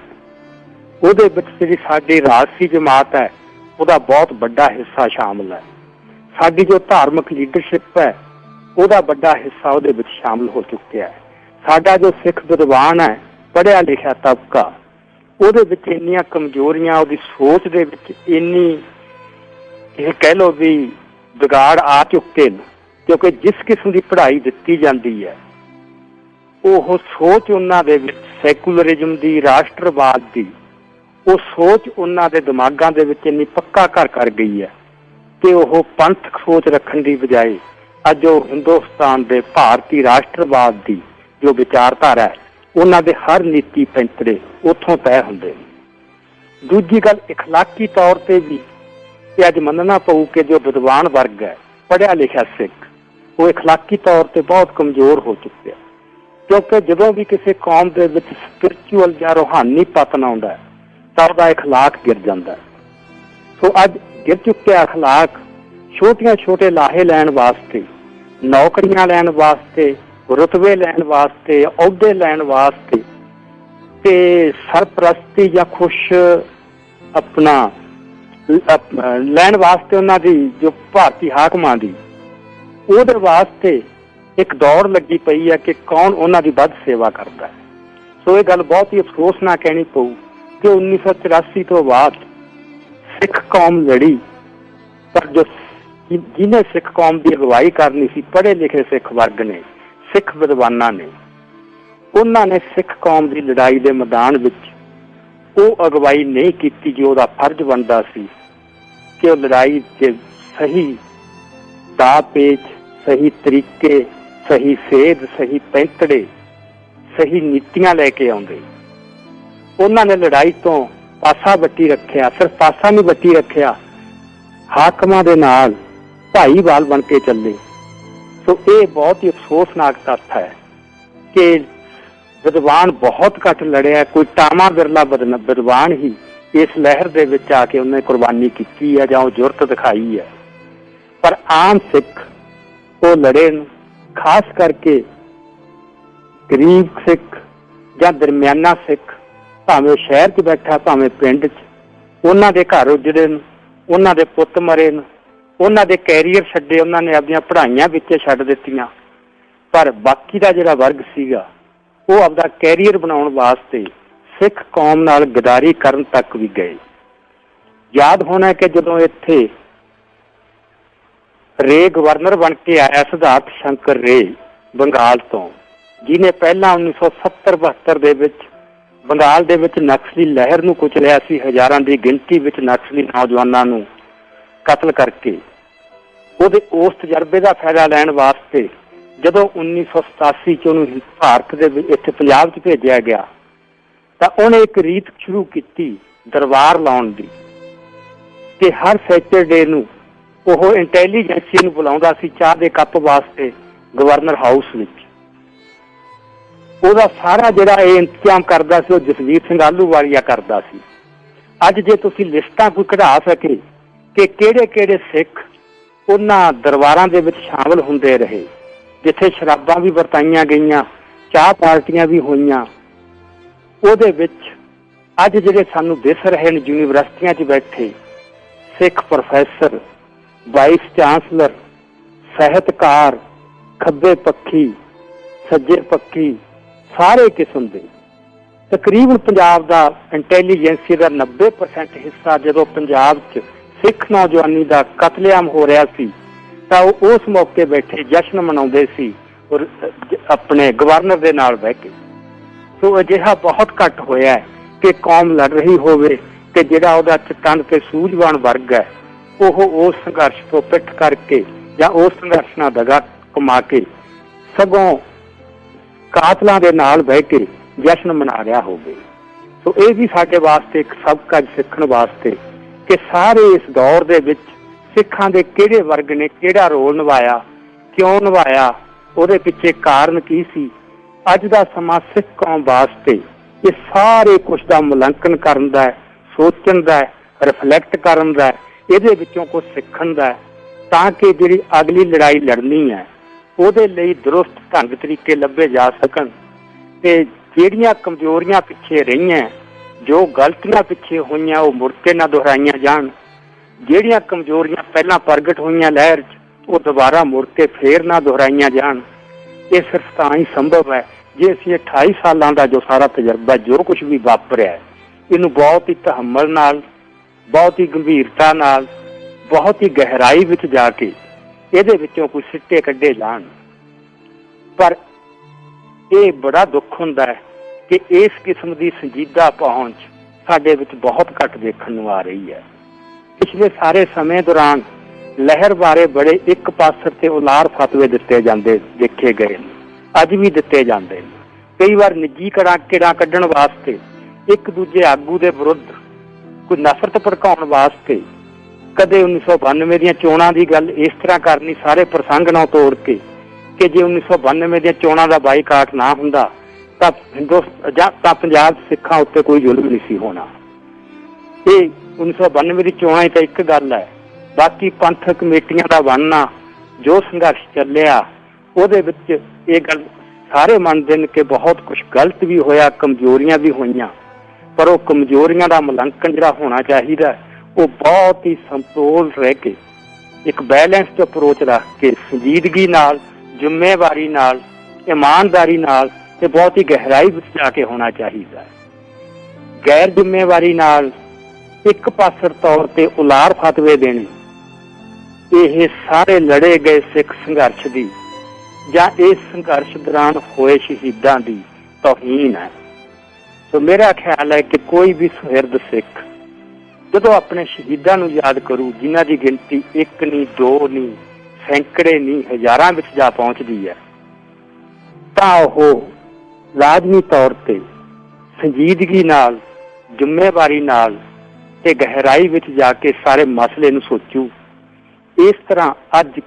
ਉਹਦੇ ਵਿੱਚ ਜਿਹੜੀ ਸਾਡੀ ਰਾਜਸੀ ਜਮਾਤ ਹੈ ਉਹਦਾ ਬਹੁਤ ਵੱਡਾ ਹਿੱਸਾ ਸ਼ਾਮਲ ਹੈ। ਸਾਡੀ ਜੋ ਧਾਰਮਿਕ ਲੀਡਰਸ਼ਿਪ ਹੈ ਉਹਦਾ ਵੱਡਾ ਹਿੱਸਾ ਉਹਦੇ ਵਿੱਚ ਸ਼ਾਮਲ ਹੋ ਚੁੱਕਿਆ ਹੈ। ਸਾਡਾ ਜੋ ਸਿੱਖ ਵਿਦਵਾਨ ਹੈ, ਪੜ੍ਹਿਆ ਲਿਖਿਆ ਤਬਕਾ, ਉਹਦੇ ਵਿੱਚ ਇੰਨੀਆਂ ਕਮਜ਼ੋਰੀਆਂ, ਉਹਦੀ ਸੋਚ ਦੇ ਵਿੱਚ ਇੰਨੀ ਇਹ ਕਹਿ ਲਓ ਵੀ ਵਿਗਾੜ ਆ ਚੁੱਕੇ ਨੇ ਕਿਉਂਕਿ ਜਿਸ ਕਿਸਮ ਦੀ ਪੜ੍ਹਾਈ ਦਿੱਤੀ ਜਾਂਦੀ ਹੈ ਉਹ ਸੋਚ ਉਹਨਾਂ ਦੇ ਵਿੱਚ ਸੈਕੂਲਰਿਜ਼ਮ ਦੀ, ਰਾਸ਼ਟਰਵਾਦ ਦੀ, ਉਹ ਸੋਚ ਉਹਨਾਂ ਦੇ ਦਿਮਾਗਾਂ ਦੇ ਵਿੱਚ ਇੰਨੀ ਪੱਕਾ ਘਰ ਕਰ ਗਈ ਹੈ ਕਿ ਉਹ ਪੰਥਕ ਸੋਚ ਰੱਖਣ ਦੀ ਬਜਾਏ ਅੱਜ ਉਹ ਹਿੰਦੁਸਤਾਨ ਦੇ ਭਾਰਤੀ ਰਾਸ਼ਟਰਵਾਦ ਦੀ ਜੋ ਵਿਚਾਰਧਾਰਾ ਹੈ ਉਹਨਾਂ ਦੇ ਹਰ ਨੀਤੀ ਪੈਂਤੜੇ ਉੱਥੋਂ ਤੈਅ ਹੁੰਦੇ ਨੇ। ਦੂਜੀ ਗੱਲ, ਇਖਲਾਕੀ ਤੌਰ ਤੇ ਵੀ ਇਹ ਅੱਜ ਮੰਨਣਾ ਪਊ ਕਿ ਜੋ ਵਿਦਵਾਨ ਵਰਗ ਹੈ, ਪੜ੍ਹਿਆ ਲਿਖਿਆ ਸਿੱਖ, ਉਹ ਇਖਲਾਕੀ ਤੌਰ ਤੇ ਬਹੁਤ ਕਮਜ਼ੋਰ ਹੋ ਚੁੱਕਿਆ ਕਿਉਂਕਿ ਜਦੋਂ ਵੀ ਕਿਸੇ ਕੌਮ ਦੇ ਵਿੱਚ ਸਪਿਰਚੁਅਲ ਜਾਂ ਰੂਹਾਨੀ ਪਤਨ ਆਉਂਦਾ ਤਾਂ ਉਹਦਾ ਇਖਲਾਕ ਗਿਰ ਜਾਂਦਾ। ਸੋ ਅੱਜ ਗਿਰ ਚੁੱਕਿਆ ਅਖਲਾਕ ਛੋਟੇ ਲਾਹੇ ਲੈਣ ਵਾਸਤੇ, ਨੌਕਰੀਆਂ ਲੈਣ ਵਾਸਤੇ, ਰੁਤਬੇ ਲੈਣ ਵਾਸਤੇ, ਅਹੁਦੇ ਲੈਣ ਵਾਸਤੇ ਤੇ ਸਰਪ੍ਰਸਤੀ ਜਾਂ ਖੁਸ਼ ਆਪਣਾ ਲੈਣ ਵਾਸਤੇ ਉਹਨਾਂ ਦੀ ਜੋ ਭਾਰਤੀ ਹਾਕਮਾਂ ਦੀ, ਉਹਦੇ ਵਾਸਤੇ ਇੱਕ ਦੌੜ ਲੱਗੀ ਪਈ ਹੈ ਕਿ ਕੌਣ ਉਹਨਾਂ ਦੀ ਵੱਧ ਸੇਵਾ ਕਰਦਾ ਹੈ। ਸੋ ਇਹ ਗੱਲ ਬਹੁਤ ਹੀ ਅਫਸੋਸ ਨਾਲ ਕਹਿਣੀ ਪਊ ਕਿ 1984 ਤੋਂ ਬਾਅਦ ਸਿੱਖ ਕੌਮ ਲੜੀ, ਪਰ ਜੋ ਜਿਹਨੇ ਸਿੱਖ ਕੌਮ ਦੀ ਅਗਵਾਈ ਕਰਨੀ ਸੀ, ਪੜ੍ਹੇ ਲਿਖੇ ਸਿੱਖ ਵਰਗ ਨੇ, ਸਿੱਖ ਵਿਦਵਾਨਾਂ ਨੇ, ਉਹਨਾਂ ਨੇ ਸਿੱਖ ਕੌਮ ਦੀ ਲੜਾਈ ਦੇ ਮੈਦਾਨ ਵਿੱਚ ਉਹ ਅਗਵਾਈ ਨਹੀਂ ਕੀਤੀ ਜੋ ਉਹਦਾ ਫਰਜ਼ ਬਣਦਾ ਸੀ ਕਿ ਉਹ ਲੜਾਈ 'ਚ ਸਹੀ ਦਾਅ ਪੇਚ, ਸਹੀ ਤਰੀਕੇ, ਸਹੀ ਸੇਧ, ਸਹੀ ਪੈਂਤੜੇ, ਸਹੀ ਨੀਤੀਆਂ ਲੈ ਕੇ ਆਉਂਦੇ। ਉਹਨਾਂ ਨੇ ਲੜਾਈ ਤੋਂ ਪਾਸਾ ਵੱਟੀ ਰੱਖਿਆ, ਸਿਰਫ ਪਾਸਾ ਨਹੀਂ ਵੱਟੀ ਰੱਖਿਆ, ਹਾਕਮਾਂ ਦੇ ਨਾਲ ਭਾਈਵਾਲ ਬਣ ਕੇ ਚੱਲੇ। ਸੋ ਇਹ ਬਹੁਤ ਹੀ ਅਫਸੋਸਨਾਕ ਤੱਥ ਹੈ ਕਿ ਵਿਦਵਾਨ ਬਹੁਤ ਘੱਟ ਲੜਿਆ, ਕੋਈ ਟਾਮਾ ਬਿਰਲਾ ਵਿਦਵਾਨ ਹੀ ਇਸ ਲਹਿਰ ਦੇ ਵਿੱਚ ਆ ਕੇ ਉਹਨੇ ਕੁਰਬਾਨੀ ਕੀਤੀ ਹੈ ਜਾਂ ਉਹ ਜੁਰਤ ਦਿਖਾਈ ਹੈ। ਪਰ ਆਮ ਸਿੱਖ ਉਹ ਲੜੇ ਨੇ, ਖਾਸ ਕਰਕੇ ਗਰੀਬ ਸਿੱਖ ਜਾਂ ਦਰਮਿਆਨਾ ਸਿੱਖ, ਭਾਵੇਂ ਸ਼ਹਿਰ 'ਚ ਬੈਠਾ ਭਾਵੇਂ ਪਿੰਡ 'ਚ, ਉਹਨਾਂ ਦੇ ਘਰ ਉੱਜੜੇ ਨੇ, ਉਹਨਾਂ ਦੇ ਪੁੱਤ ਮਰੇ ਨੇ, ਉਹਨਾਂ ਦੇ ਕੈਰੀਅਰ ਛੱਡੇ, ਉਹਨਾਂ ਨੇ ਆਪਣੀਆਂ ਪੜ੍ਹਾਈਆਂ ਵਿੱਚ ਛੱਡ ਦਿੱਤੀਆਂ। ਪਰ ਬਾਕੀ ਦਾ ਜਿਹੜਾ ਵਰਗ ਸੀਗਾ ਉਹ ਆਪਦਾ ਕੈਰੀਅਰ ਬਣਾਉਣ ਵਾਸਤੇ ਸਿੱਖ ਕੌਮ ਨਾਲ ਗਦਾਰੀ ਕਰਨ ਤੱਕ ਵੀ ਗਏ। ਯਾਦ ਹੋਣਾ ਕਿ ਜਦੋਂ ਇੱਥੇ ਰੇ ਗਵਰਨਰ ਬਣ ਕੇ ਆਇਆ ਸਿਧਾਰਥ ਸ਼ੰਕਰ ਰੇ ਬੰਗਾਲ ਤੋਂ, ਜਿਹਨੇ ਪਹਿਲਾਂ 1970-72 ਦੇ ਵਿੱਚ ਬੰਗਾਲ ਦੇ ਵਿੱਚ ਨਕਸਲੀ ਲਹਿਰ ਨੂੰ ਕੁਚਲਿਆ ਸੀ, ਹਜ਼ਾਰਾਂ ਦੀ ਗਿਣਤੀ ਵਿੱਚ ਨਕਸਲੀ ਨੌਜਵਾਨਾਂ ਨੂੰ ਕਤਲ ਕਰਕੇ। ਉਹਦੇ ਉਸ ਤਜਰਬੇ ਦਾ ਫਾਇਦਾ ਲੈਣ ਵਾਸਤੇ ਜਦੋਂ 1987 ਚ ਉਹਨੂੰ ਭਾਰਤ ਦੇ ਵਿੱਚ ਇੱਥੇ ਪੰਜਾਬ 'ਚ ਭੇਜਿਆ ਗਿਆ ਤਾਂ ਉਹਨੇ ਇੱਕ ਰੀਤ ਸ਼ੁਰੂ ਕੀਤੀ ਦਰਬਾਰ ਲਾਉਣ ਦੀ, ਕਿ ਹਰ ਸੈਟਰਡੇ ਨੂੰ ਉਹ ਇੰਟੈਲੀਜੈਂਸੀ ਨੂੰ ਬੁਲਾਉਂਦਾ ਸੀ ਚਾਹ ਦੇ ਕੱਪ ਵਾਸਤੇ ਗਵਰਨਰ ਹਾਊਸ ਵਿੱਚ। ਉਹਦਾ ਸਾਰਾ ਜਿਹੜਾ ਇਹ ਇੰਤਜ਼ਾਮ ਕਰਦਾ ਸੀ ਉਹ ਜਸਵੀਰ ਸਿੰਘ ਆਹਲੂਵਾਲੀਆ ਕਰਦਾ ਸੀ। ਅੱਜ ਜੇ ਤੁਸੀਂ ਲਿਸਟਾਂ ਕੋਈ ਕਢਾ ਸਕੇ ਕਿ ਕਿਹੜੇ ਕਿਹੜੇ ਸਿੱਖ ਉਹਨਾਂ ਦਰਬਾਰਾਂ ਦੇ ਵਿੱਚ ਸ਼ਾਮਲ ਹੁੰਦੇ ਰਹੇ, ਜਿੱਥੇ ਸ਼ਰਾਬਾਂ ਵੀ ਵਰਤਾਈਆਂ ਗਈਆਂ, ਚਾਹ ਪਾਰਟੀਆਂ ਵੀ ਹੋਈਆਂ, ਉਹਦੇ ਵਿੱਚ ਅੱਜ ਜਿਹੜੇ ਸਾਨੂੰ ਦਿਸ ਰਹੇ ਨੇ ਯੂਨੀਵਰਸਿਟੀਆਂ 'ਚ ਬੈਠੇ ਸਿੱਖ ਪ੍ਰੋਫੈਸਰ, ਵਾਈਸ ਚਾਂਸਲਰ, ਸਾਹਿਤਕਾਰ, ਖੱਬੇ ਪੱਖੀ, ਸੱਜੇ ਪੱਖੀ, ਸਾਰੇ ਕਿਸਮ ਦੇ ਤਕਰੀਬਨ ਪੰਜਾਬ ਦਾ ਇੰਟੈਲੀਜੈਂਸੀ ਦਾ 90% ਹਿੱਸਾ ਜਦੋਂ ਪੰਜਾਬ 'ਚ ਸਿੱਖ ਨੌਜਵਾਨੀ ਦਾ ਕਤਲੇਆਮ ਹੋ ਰਿਹਾ ਸੀ ਤਾਂ ਉਹ ਉਸ ਮੌਕੇ ਬੈਠੇ ਜਸ਼ਨ ਮਨਾਉਂਦੇ ਸੀ ਔਰ ਆਪਣੇ ਗਵਰਨਰ ਦੇ ਨਾਲ ਬਹਿ ਕੇ। ਸੋ ਅਜਿਹਾ ਬਹੁਤ ਘੱਟ ਹੋਇਆ ਕਿ ਕੌਮ ਲੜ ਰਹੀ ਹੋਵੇ ਕਿ ਜਿਹੜਾ ਉਹਦਾ ਚਟੱਨ ਤੇ ਸੂਝਵਾਨ ਵਰਗ ਹੈ ਉਹ ਉਸ ਸੰਘਰਸ਼ ਤੋਂ ਪਿੱਠ ਕਰਕੇ ਜਾਂ ਉਸ ਸੰਘਰਸ਼ ਨਾਲ ਦਗਾ ਕਮਾ ਕੇ ਸਗੋਂ ਕਾਤਲਾਂ ਦੇ ਨਾਲ ਬਹਿ ਕੇ ਜਸ਼ਨ ਮਨਾ ਰਿਹਾ ਹੋਵੇ। ਸੋ ਇਹ ਵੀ ਸਾਡੇ ਵਾਸਤੇ ਇੱਕ ਸਬਕ ਸਿੱਖਣ ਵਾਸਤੇ ਕਿ ਸਾਰੇ ਇਸ ਦੌਰ ਦੇ ਵਿੱਚ ਸਿੱਖਾਂ ਦੇ ਕਿਹੜੇ ਵਰਗ ਨੇ ਕਿਹੜਾ ਰੋਲ ਨਿਭਾਇਆ, ਕਿਉਂ ਨਿਭਾਇਆ, ਉਹਦੇ ਪਿੱਛੇ ਕਾਰਨ ਕੀ ਸੀ। ਅੱਜ ਦਾ ਸਮਾਂ ਸਿੱਖ ਕੌਮ ਵਾਸਤੇ ਇਹ ਸਾਰੇ ਕੁਛ ਦਾ ਮੁਲਾਂਕਣ ਕਰਨ ਦਾ, ਸੋਚਣ ਦਾ, ਰਿਫਲੈਕਟ ਕਰਨ ਦਾ, ਇਹਦੇ ਵਿੱਚੋਂ ਕੁਛ ਸਿੱਖਣ ਦਾ, ਤਾਂ ਕਿ ਜਿਹੜੀ ਅਗਲੀ ਲੜਾਈ ਲੜਨੀ ਹੈ ਉਹਦੇ ਲਈ ਦਰੁਸਤ ਢੰਗ ਤਰੀਕੇ ਲੱਭੇ ਜਾ ਸਕਣ ਤੇ ਜਿਹੜੀਆਂ ਕਮਜ਼ੋਰੀਆਂ ਪਿੱਛੇ ਰਹੀਆਂ, ਜੋ ਗਲਤੀਆਂ ਪਿੱਛੇ ਹੋਈਆਂ ਉਹ ਮੁੜ ਕੇ ਨਾ ਦੁਹਰਾਈਆਂ ਜਾਣ। ਜਿਹੜੀਆਂ ਕਮਜ਼ੋਰੀਆਂ ਪਹਿਲਾਂ ਪ੍ਰਗਟ ਹੋਈਆਂ ਲਹਿਰ 'ਚ ਉਹ ਦੁਬਾਰਾ ਮੁੜ ਕੇ ਫੇਰ ਨਾ ਦੁਹਰਾਈਆਂ ਜਾਣ। ਇਹ ਸਿਰਫ ਤਾਂ ਹੀ ਸੰਭਵ ਹੈ ਜੇ ਅਸੀਂ 28 ਸਾਲਾਂ ਦਾ ਜੋ ਸਾਰਾ ਤਜਰਬਾ, ਜੋ ਕੁਛ ਵੀ ਵਾਪਰਿਆ, ਇਹਨੂੰ ਬਹੁਤ ਹੀ ਤਹੱਮਲ ਨਾਲ, ਬਹੁਤ ਹੀ ਗੰਭੀਰਤਾ ਨਾਲ, ਬਹੁਤ ਹੀ ਗਹਿਰਾਈ ਵਿੱਚ ਜਾ ਕੇ ਇਹਦੇ ਵਿੱਚੋਂ ਕੁਝ ਸਿੱਟੇ ਕੱਢੇ ਜਾਣ। ਪਰ ਇਹ ਬੜਾ ਦੁੱਖ ਹੁੰਦਾ ਹੈ ਕਿ ਇਸ ਕਿਸਮ ਦੀ ਸੰਜੀਦਾ ਪਹੁੰਚ ਸਾਡੇ ਵਿੱਚ ਬਹੁਤ ਘੱਟ ਦੇਖਣ ਨੂੰ ਆ ਰਹੀ ਹੈ। ਪਿਛਲੇ ਸਾਰੇ ਸਮੇਂ ਦੌਰਾਨ ਲਹਿਰ ਬਾਰੇ ਬੜੇ ਇੱਕ ਪਾਸਰ ਤੇ ਉਲਾਰ ਫਤਵੇ ਦਿੱਤੇ ਜਾਂਦੇ ਦੇਖੇ ਗਏ ਨੇ, ਅੱਜ ਵੀ ਦਿੱਤੇ ਜਾਂਦੇ ਨੇ। ਕਈ ਵਾਰ ਨਿੱਜੀ ਕਿਹੜਾ ਕੱਢਣ ਵਾਸਤੇ, ਇੱਕ ਦੂਜੇ ਆਗੂ ਦੇ ਵਿਰੁੱਧ ਕੋਈ ਨਫ਼ਰਤ ਭੜਕਾਉਣ ਵਾਸਤੇ, ਕਦੇ 1992 ਦੀਆਂ ਚੋਣਾਂ ਦੀ ਗੱਲ ਇਸ ਤਰ੍ਹਾਂ ਕਰਨੀ ਸਾਰੇ ਪ੍ਰਸੰਗ ਨਾਲ ਤੋੜ ਕੇ ਕਿ ਜੇ 1992 ਦੀਆਂ ਚੋਣਾਂ ਦਾ ਬਾਈਕਾਟ ਨਾ ਹੁੰਦਾ ਤਾਂ ਤਾਂ ਪੰਜਾਬ ਸਿੱਖਾਂ ਉੱਤੇ ਕੋਈ ਜ਼ੁਲਮ ਨਹੀਂ ਸੀ ਹੋਣਾ। ਇਹ 1992 ਦੀ ਚੋਣਾਂ ਹੀ ਤਾਂ ਇੱਕ ਗੱਲ ਹੈ, ਬਾਕੀ ਪੰਥਕ ਕਮੇਟੀਆਂ ਦਾ ਬਣਨਾ, ਜੋ ਸੰਘਰਸ਼ ਚੱਲਿਆ, ਉਹਦੇ ਵਿੱਚ ਇਹ ਗੱਲ ਸਾਰੇ ਮੰਨਦੇ ਨੇ ਕਿ ਬਹੁਤ ਕੁਛ ਗਲਤ ਵੀ ਹੋਇਆ, ਕਮਜ਼ੋਰੀਆਂ ਵੀ ਹੋਈਆਂ, ਪਰ ਉਹ ਕਮਜ਼ੋਰੀਆਂ ਦਾ ਮੁਲਾਂਕਣ ਜਿਹੜਾ ਹੋਣਾ ਚਾਹੀਦਾ ਉਹ ਬਹੁਤ ਹੀ ਸੰਤੋਲ ਰਹਿ ਕੇ, ਇੱਕ ਬੈਲੈਂਸਡ ਅਪਰੋਚ ਰੱਖ ਕੇ, ਸੰਜੀਦਗੀ ਨਾਲ, ਜ਼ਿੰਮੇਵਾਰੀ ਨਾਲ, ਇਮਾਨਦਾਰੀ ਨਾਲ ਤੇ ਬਹੁਤ ਹੀ ਗਹਿਰਾਈ ਵਿੱਚ ਜਾ ਕੇ ਹੋਣਾ ਚਾਹੀਦਾ ਹੈ। ਗੈਰ ਜ਼ਿੰਮੇਵਾਰੀ ਨਾਲ ਇੱਕ ਪਾਸਰ ਤੌਰ ਤੇ ਉਲਾਰ ਫਤਵੇ ਦੇਣੇ, ਇਹ ਸਾਰੇ ਲੜੇ ਗਏ ਸਿੱਖ ਸੰਘਰਸ਼ ਦੀ ਜਾਂ ਇਸ ਸੰਘਰਸ਼ ਦੌਰਾਨ ਹੋਏ ਸ਼ਹੀਦਾਂ ਦੀ ਤੌਹੀਨ ਹੈ। ਸੋ ਮੇਰਾ ਖਿਆਲ ਹੈ ਕਿ ਕੋਈ ਵੀ ਸੁਹਿਰਦ ਸਿੱਖ ਜਦੋਂ ਆਪਣੇ ਸ਼ਹੀਦਾਂ ਨੂੰ ਯਾਦ ਕਰੂ, ਜਿਨ੍ਹਾਂ ਦੀ ਗਿਣਤੀ 1 ਨਹੀਂ, 2 ਨਹੀਂ, ਸੈਂਕੜੇ ਨਹੀਂ, ਹਜ਼ਾਰਾਂ ਵਿੱਚ ਜਾ ਪਹੁੰਚਦੀ ਹੈ, ਤਾਂ ਉਹ ਲਾਜ਼ਮੀ ਤੌਰ ਤੇ ਸੰਜੀਦਗੀ ਨਾਲ, ਜ਼ਿੰਮੇਵਾਰੀ ਨਾਲ ਤੇ ਗਹਿਰਾਈ ਵਿੱਚ ਜਾ ਕੇ ਸਾਰੇ ਮਸਲੇ ਨੂੰ ਸੋਚੂ। ਇਸ ਤਰ੍ਹਾਂ ਅੱਜ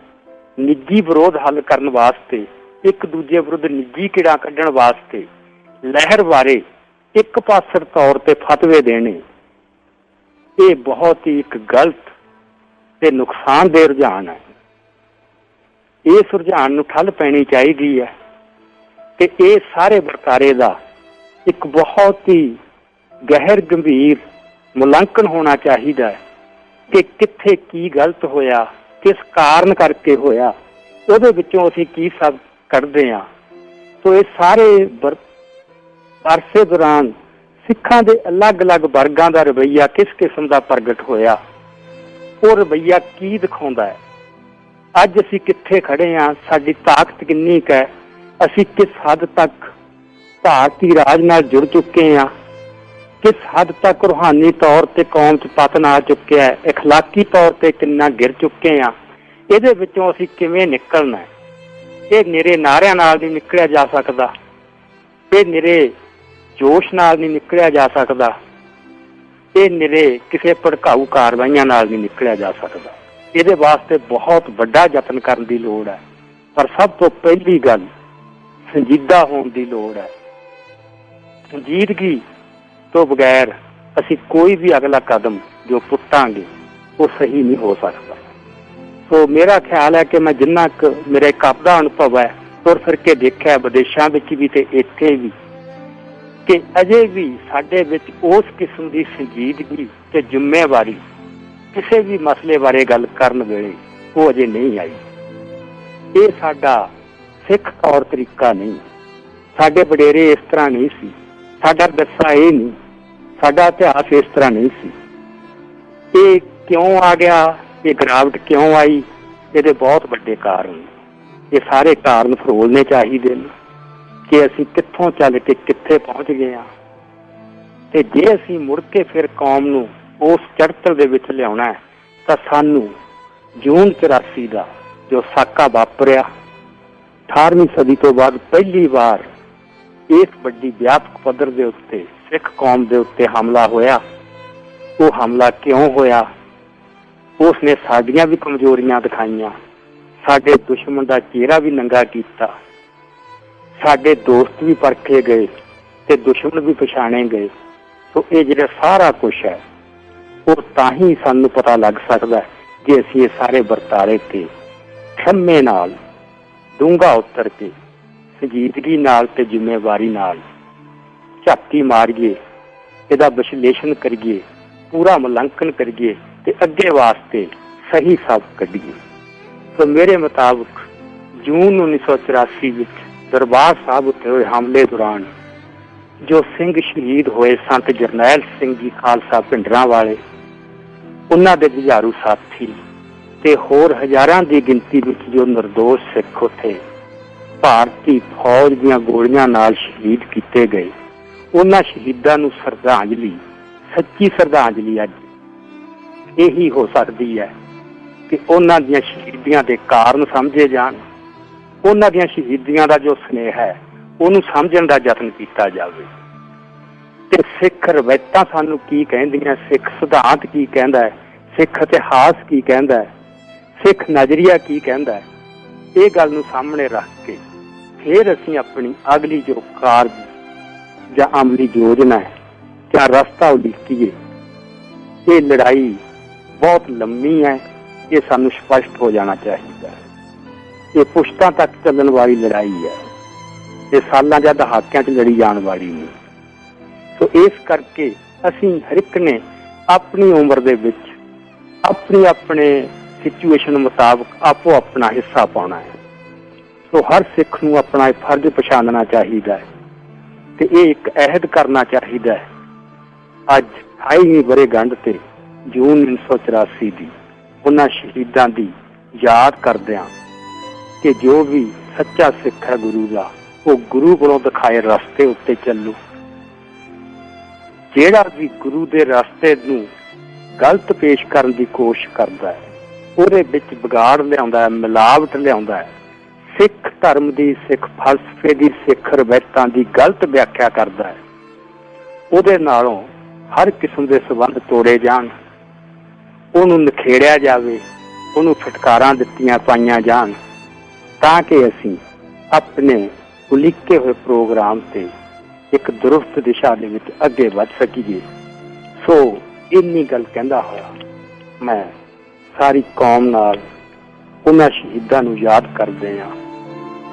ਨਿੱਜੀ ਵਿਰੋਧ ਹੱਲ ਕਰਨ ਵਾਸਤੇ, ਇੱਕ ਦੂਜੇ ਵਿਰੁੱਧ ਨਿੱਜੀ ਕਿਹੜਾ ਕੱਢਣ ਵਾਸਤੇ ਲਹਿਰ ਬਾਰੇ ਇੱਕ ਪਾਸਰ ਤੌਰ ਤੇ ਫਤਵੇ ਦੇਣੇ, ਇਹ ਬਹੁਤ ਹੀ ਇੱਕ ਗਲਤ ਤੇ ਨੁਕਸਾਨਦੇਹ ਰੁਝਾਨ ਹੈ। ਇਸ ਰੁਝਾਨ ਨੂੰ ਠੱਲ ਪੈਣੀ ਚਾਹੀਦੀ ਹੈ ਤੇ ਇਹ ਸਾਰੇ ਵਰਤਾਰੇ ਦਾ ਇੱਕ ਬਹੁਤ ਹੀ ਗਹਿਰ ਗੰਭੀਰ ਮੁਲਾਂਕਣ ਹੋਣਾ ਚਾਹੀਦਾ ਹੈ ਕਿ ਕਿੱਥੇ ਕੀ ਗਲਤ ਹੋਇਆ, ਕਿਸ ਕਾਰਨ ਕਰਕੇ ਹੋਇਆ, ਉਹਦੇ ਵਿੱਚੋਂ ਅਸੀਂ ਕੀ ਸਭ ਕੱਢਦੇ ਹਾਂ। ਸੋ ਇਹ ਸਾਰੇ ਅਰਸੇ ਦੌਰਾਨ ਸਿੱਖਾਂ ਦੇ ਅਲੱਗ-ਅਲੱਗ ਵਰਗਾਂ ਦਾ ਰਵੱਈਆ ਕਿਸ ਕਿਸਮ ਦਾ ਪ੍ਰਗਟ ਹੋਇਆ, ਉਹ ਰਵੱਈਆ ਕੀ ਦਿਖਾਉਂਦਾ ਹੈ। ਅੱਜ ਅਸੀਂ ਕਿੱਥੇ ਖੜੇ ਹਾਂ, ਸਾਡੀ ਤਾਕਤ ਕਿੰਨੀ ਕੁ ਹੈ, ਅਸੀਂ ਕਿਸ ਹੱਦ ਤੱਕ ਭਾਰਤੀ ਰਾਜ ਨਾਲ ਜੁੜ ਚੁੱਕੇ ਹਾਂ, ਕਿਸ ਹੱਦ ਤੱਕ ਰੂਹਾਨੀ ਤੌਰ ਤੇ ਕੌਮ 'ਚ ਪਤਨ ਆ ਚੁੱਕਿਆ ਹੈ, ਅਖਲਾਕੀ ਤੌਰ ਤੇ ਕਿੰਨਾ ਗਿਰ ਚੁੱਕੇ ਹਾਂ, ਇਹਦੇ ਵਿੱਚੋਂ ਅਸੀਂ ਕਿਵੇਂ ਨਿਕਲਣਾ, ਇਹ ਨਿਰੇ ਨਾਰਿਆਂ ਨਾਲ ਨਹੀਂ ਨਿਕਲਿਆ ਜਾ ਸਕਦਾ, ਇਹ ਨਿਰੇ ਜੋਸ਼ ਨਾਲ ਨਹੀਂ ਨਿਕਲਿਆ ਜਾ ਸਕਦਾ, ਇਹ ਨਿਰੇ ਕਿਸੇ ਭੜਕਾਊ ਕਾਰਵਾਈਆਂ ਨਾਲ ਨਹੀਂ ਨਿਕਲਿਆ ਜਾ ਸਕਦਾ। ਇਹਦੇ ਵਾਸਤੇ ਬਹੁਤ ਵੱਡਾ ਯਤਨ ਕਰਨ ਦੀ ਲੋੜ ਹੈ। ਪਰ ਸਭ ਤੋਂ ਪਹਿਲੀ ਗੱਲ ਸੰਜੀਦਾ ਹੋਣ ਦੀ ਲੋੜ ਹੈ। ਸੰਜੀਦਗੀ ਤੋਂ ਬਗੈਰ ਅਸੀਂ ਕੋਈ ਵੀ ਅਗਲਾ ਕਦਮ ਜੋ ਪੁੱਟਾਂਗੇ ਉਹ ਸਹੀ ਨਹੀਂ ਹੋ ਸਕਦਾ। ਸੋ ਮੇਰਾ ਖਿਆਲ ਹੈ ਕਿ ਮੈਂ ਜਿੰਨਾ ਕੁ ਮੇਰਾ ਇੱਕ ਆਪਦਾ ਅਨੁਭਵ ਹੈ, ਤੁਰ ਫਿਰ ਕੇ ਦੇਖਿਆ ਵਿਦੇਸ਼ਾਂ ਵਿੱਚ ਵੀ ਤੇ ਇੱਥੇ ਵੀ, ਕਿ ਅਜੇ ਵੀ ਸਾਡੇ ਵਿੱਚ ਉਸ ਕਿਸਮ ਦੀ ਸੰਜੀਦਗੀ ਤੇ ਜ਼ਿੰਮੇਵਾਰੀ ਕਿਸੇ ਵੀ ਮਸਲੇ ਬਾਰੇ ਗੱਲ ਕਰਨ ਵੇਲੇ ਉਹ ਅਜੇ ਨਹੀਂ ਆਈ। ਇਹ ਸਾਡਾ ਸਿੱਖ ਤੌਰ ਤਰੀਕਾ ਨਹੀਂ, ਸਾਡੇ ਵਡੇਰੇ ਇਸ ਤਰ੍ਹਾਂ ਨਹੀਂ ਸੀ, ਸਾਡਾ ਵਿਰਸਾ ਇਹ ਨਹੀਂ, ਸਾਡਾ ਇਤਿਹਾਸ ਇਸ ਤਰ੍ਹਾਂ ਨਹੀਂ ਸੀ। ਇਹ ਕਿਉਂ ਆ ਗਿਆ, ਇਹ ਗਿਰਾਵਟ ਕਿਉਂ ਆਈ? ਇਹਦੇ ਬਹੁਤ ਵੱਡੇ ਕਾਰਨ। ਇਹ ਸਾਰੇ ਕਾਰਨ ਫਰੋਲਣੇ ਚਾਹੀਦੇ ਨੇ ਕਿ ਅਸੀਂ ਕਿੱਥੋਂ ਚੱਲ ਕੇ ਕਿੱਥੇ ਪਹੁੰਚ ਗਏ ਹਾਂ। ਤੇ ਜੇ ਅਸੀਂ ਮੁੜ ਕੇ ਫਿਰ ਕੌਮ ਨੂੰ ਉਸ ਚੜ੍ਹਤਲ ਦੇ ਵਿੱਚ ਲਿਆਉਣਾ ਹੈ ਤਾਂ ਸਾਨੂੰ ਜੂਨ 84 ਦਾ ਜੋ ਸਾਕਾ ਵਾਪਰਿਆ, 18ਵੀਂ ਸਦੀ ਤੋਂ ਬਾਅਦ ਪਹਿਲੀ ਵਾਰ ਇਸ ਵੱਡੀ ਵਿਆਪਕ ਪੱਧਰ ਦੇ ਉੱਤੇ ਸਿੱਖ ਕੌਮ ਦੇ ਉੱਤੇ ਹਮਲਾ ਹੋਇਆ। ਉਹ ਹਮਲਾ ਕਿਉਂ ਹੋਇਆ? ਉਸ ਨੇ ਸਾਡੀਆਂ ਵੀ ਕਮਜ਼ੋਰੀਆਂ ਦਿਖਾਈਆਂ, ਸਾਡੇ ਦੁਸ਼ਮਣ ਦਾ ਚਿਹਰਾ ਵੀ ਨੰਗਾ ਕੀਤਾ, ਸਾਡੇ ਦੋਸਤ ਵੀ ਪਰਖੇ ਗਏ ਤੇ ਦੁਸ਼ਮਣ ਵੀ ਪਛਾਣੇ ਗਏ। ਸੋ ਇਹ ਜਿਹੜਾ ਸਾਰਾ ਕੁਛ ਹੈ ਉਹ ਤਾਂ ਹੀ ਸਾਨੂੰ ਪਤਾ ਲੱਗ ਸਕਦਾ ਜੇ ਅਸੀਂ ਇਹ ਸਾਰੇ ਵਰਤਾਰੇ ਤੇ ਖੰਮੇ ਨਾਲ ਡੂੰਘਾ ਉਤਰ ਕੇ ਸੰਜੀਦਗੀ ਨਾਲ ਤੇ ਜ਼ਿੰਮੇਵਾਰੀ ਨਾਲ ਝਾਤੀ ਮਾਰੀਏ, ਇਹਦਾ ਵਿਸ਼ਲੇਸ਼ਣ ਕਰੀਏ, ਪੂਰਾ ਮੁਲਾਂਕਣ ਕਰੀਏ ਤੇ ਅੱਗੇ ਵਾਸਤੇ ਸਹੀ ਸਾਬ ਕੱਢੀਏ। ਸੋ ਮੇਰੇ ਮੁਤਾਬਕ ਜੂਨ 1984 ਵਿੱਚ ਦਰਬਾਰ ਸਾਹਿਬ ਉੱਤੇ ਹੋਏ ਹਮਲੇ ਦੌਰਾਨ ਜੋ ਸਿੰਘ ਸ਼ਹੀਦ ਹੋਏ, ਸੰਤ ਜਰਨੈਲ ਸਿੰਘ ਜੀ ਖਾਲਸਾ ਭਿੰਡਰਾਂ ਵਾਲੇ, ਉਹਨਾਂ ਦੇ ਜੁਝਾਰੂ ਸਾਥੀ ਤੇ ਹੋਰ ਹਜ਼ਾਰਾਂ ਦੀ ਗਿਣਤੀ ਵਿੱਚ ਜੋ ਨਿਰਦੋਸ਼ ਸਿੱਖ ਉੱਥੇ ਭਾਰਤੀ ਫੌਜ ਦੀਆਂ ਗੋਲੀਆਂ ਨਾਲ ਸ਼ਹੀਦ ਕੀਤੇ ਗਏ, ਉਹਨਾਂ ਸ਼ਹੀਦਾਂ ਨੂੰ ਸ਼ਰਧਾਂਜਲੀ, ਸੱਚੀ ਸ਼ਰਧਾਂਜਲੀ ਅੱਜ ਇਹੀ ਹੋ ਸਕਦੀ ਹੈ ਕਿ ਉਹਨਾਂ ਦੀਆਂ ਸ਼ਹੀਦੀਆਂ ਦੇ ਕਾਰਨ ਸਮਝੇ ਜਾਣ, ਉਹਨਾਂ ਦੀਆਂ ਸ਼ਹੀਦੀਆਂ ਦਾ ਜੋ ਸਨੇਹ ਹੈ ਉਹਨੂੰ ਸਮਝਣ ਦਾ ਯਤਨ ਕੀਤਾ ਜਾਵੇ। ਤੇ ਸਿੱਖ ਰਵਾਇਤਾਂ ਸਾਨੂੰ ਕੀ ਕਹਿੰਦੀਆਂ, ਸਿੱਖ ਸਿਧਾਂਤ ਕੀ ਕਹਿੰਦਾ ਹੈ, ਸਿੱਖ ਇਤਿਹਾਸ ਕੀ ਕਹਿੰਦਾ ਹੈ, ਸਿੱਖ ਨਜ਼ਰੀਆ ਕੀ ਕਹਿੰਦਾ ਹੈ, ਇਹ ਗੱਲ ਨੂੰ ਸਾਹਮਣੇ ਰੱਖ ਕੇ ਫਿਰ ਅਸੀਂ ਆਪਣੀ ਅਗਲੀ ਜੋ ਕਾਰਜ ਜਾਂ ਅਮਲੀ ਯੋਜਨਾ ਹੈ ਜਾਂ ਰਸਤਾ ਉਲੀਕੀਏ। ਇਹ ਲੜਾਈ ਬਹੁਤ ਲੰਮੀ ਹੈ, ਇਹ ਸਾਨੂੰ ਸਪਸ਼ਟ ਹੋ ਜਾਣਾ ਚਾਹੀਦਾ ਹੈ। ਇਹ ਪੁਸ਼ਤਾਂ ਤੱਕ ਚੱਲਣ ਵਾਲੀ ਲੜਾਈ ਹੈ, ਇਹ ਸਾਲਾਂ ਜਾਂ ਦਹਾਕਿਆਂ 'ਚ ਲੜੀ ਜਾਣ ਵਾਲੀ ਨਹੀਂ। ਸੋ ਇਸ ਕਰਕੇ ਅਸੀਂ ਹਰ ਇੱਕ ਨੇ ਆਪਣੀ ਉਮਰ ਦੇ ਵਿੱਚ ਆਪਣੀ ਆਪਣੇ ਸਿਚੁਏਸ਼ਨ ਮੁਤਾਬਕ ਆਪੋ ਆਪਣਾ ਹਿੱਸਾ ਪਾਉਣਾ ਹੈ। ਸੋ ਹਰ ਸਿੱਖ ਨੂੰ ਆਪਣਾ ਇਹ ਫਰਜ਼ ਪਛਾਣਨਾ ਚਾਹੀਦਾ ਹੈ ਤੇ ਇਹ ਇੱਕ ਅਹਿਦ ਕਰਨਾ ਚਾਹੀਦਾ ਹੈ। ਅੱਜ 28ਵੀਂ ਵਰ੍ਹੇਗੰਢ ਤੇ ਜੂਨ 1984 ਦੀ ਉਹਨਾਂ ਸ਼ਹੀਦਾਂ ਦੀ ਯਾਦ ਕਰਦਿਆਂ ਕਿ ਜੋ ਵੀ ਸੱਚਾ ਸਿੱਖ ਹੈ ਗੁਰੂ ਦਾ, ਉਹ ਗੁਰੂ ਕੋਲੋਂ ਦਿਖਾਏ ਰਸਤੇ ਉੱਤੇ ਚੱਲੂ। ਜਿਹੜਾ ਵੀ ਗੁਰੂ ਦੇ ਰਸਤੇ ਨੂੰ ਗਲਤ ਪੇਸ਼ ਕਰਨ ਦੀ ਕੋਸ਼ਿਸ਼ ਕਰਦਾ ਹੈ, ਉਹਦੇ ਵਿੱਚ ਵਿਗਾੜ ਲਿਆਉਂਦਾ ਹੈ, ਮਿਲਾਵਟ ਲਿਆਉਂਦਾ ਹੈ, ਸਿੱਖ ਧਰਮ ਦੀ, ਸਿੱਖ ਫਲਸਫੇ ਦੀ, ਸਿੱਖ ਰਵਾਇਤਾਂ ਦੀ ਗਲਤ ਵਿਆਖਿਆ ਕਰਦਾ ਹੈ, ਉਹਦੇ ਨਾਲੋਂ ਹਰ ਕਿਸਮ ਦੇ ਸੰਬੰਧ ਤੋੜੇ ਜਾਣ, ਉਹਨੂੰ ਨਿਖੇੜਿਆ ਜਾਵੇ, ਉਹਨੂੰ ਫਟਕਾਰਾਂ ਦਿੱਤੀਆਂ ਪਾਈਆਂ ਜਾਣ, ਤਾਂ ਕਿ ਅਸੀਂ ਆਪਣੇ ਉਲੀਕੇ ਹੋਏ ਪ੍ਰੋਗਰਾਮ ਤੇ ਇੱਕ ਦਰੁਸਤ ਦਿਸ਼ਾ ਦੇ ਵਿੱਚ ਅੱਗੇ ਵੱਧ ਸਕੀਏ। ਸੋ ਇੰਨੀ ਗੱਲ ਕਹਿੰਦਾ ਹੋਇਆ ਮੈਂ ਸਾਰੀ ਕੌਮ ਨਾਲ ਉਹਨਾਂ ਸ਼ਹੀਦਾਂ ਨੂੰ ਯਾਦ ਕਰਦੇ ਹਾਂ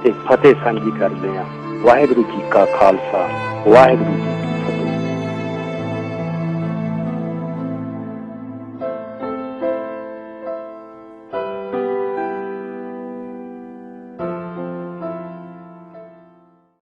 ਤੇ ਫਤਿਹ ਸਾਂਝੀ ਕਰਦੇ ਹਾਂ। ਵਾਹਿਗੁਰੂ ਜੀ ਕਾ ਖਾਲਸਾ, ਵਾਹਿਗੁਰੂ ਜੀ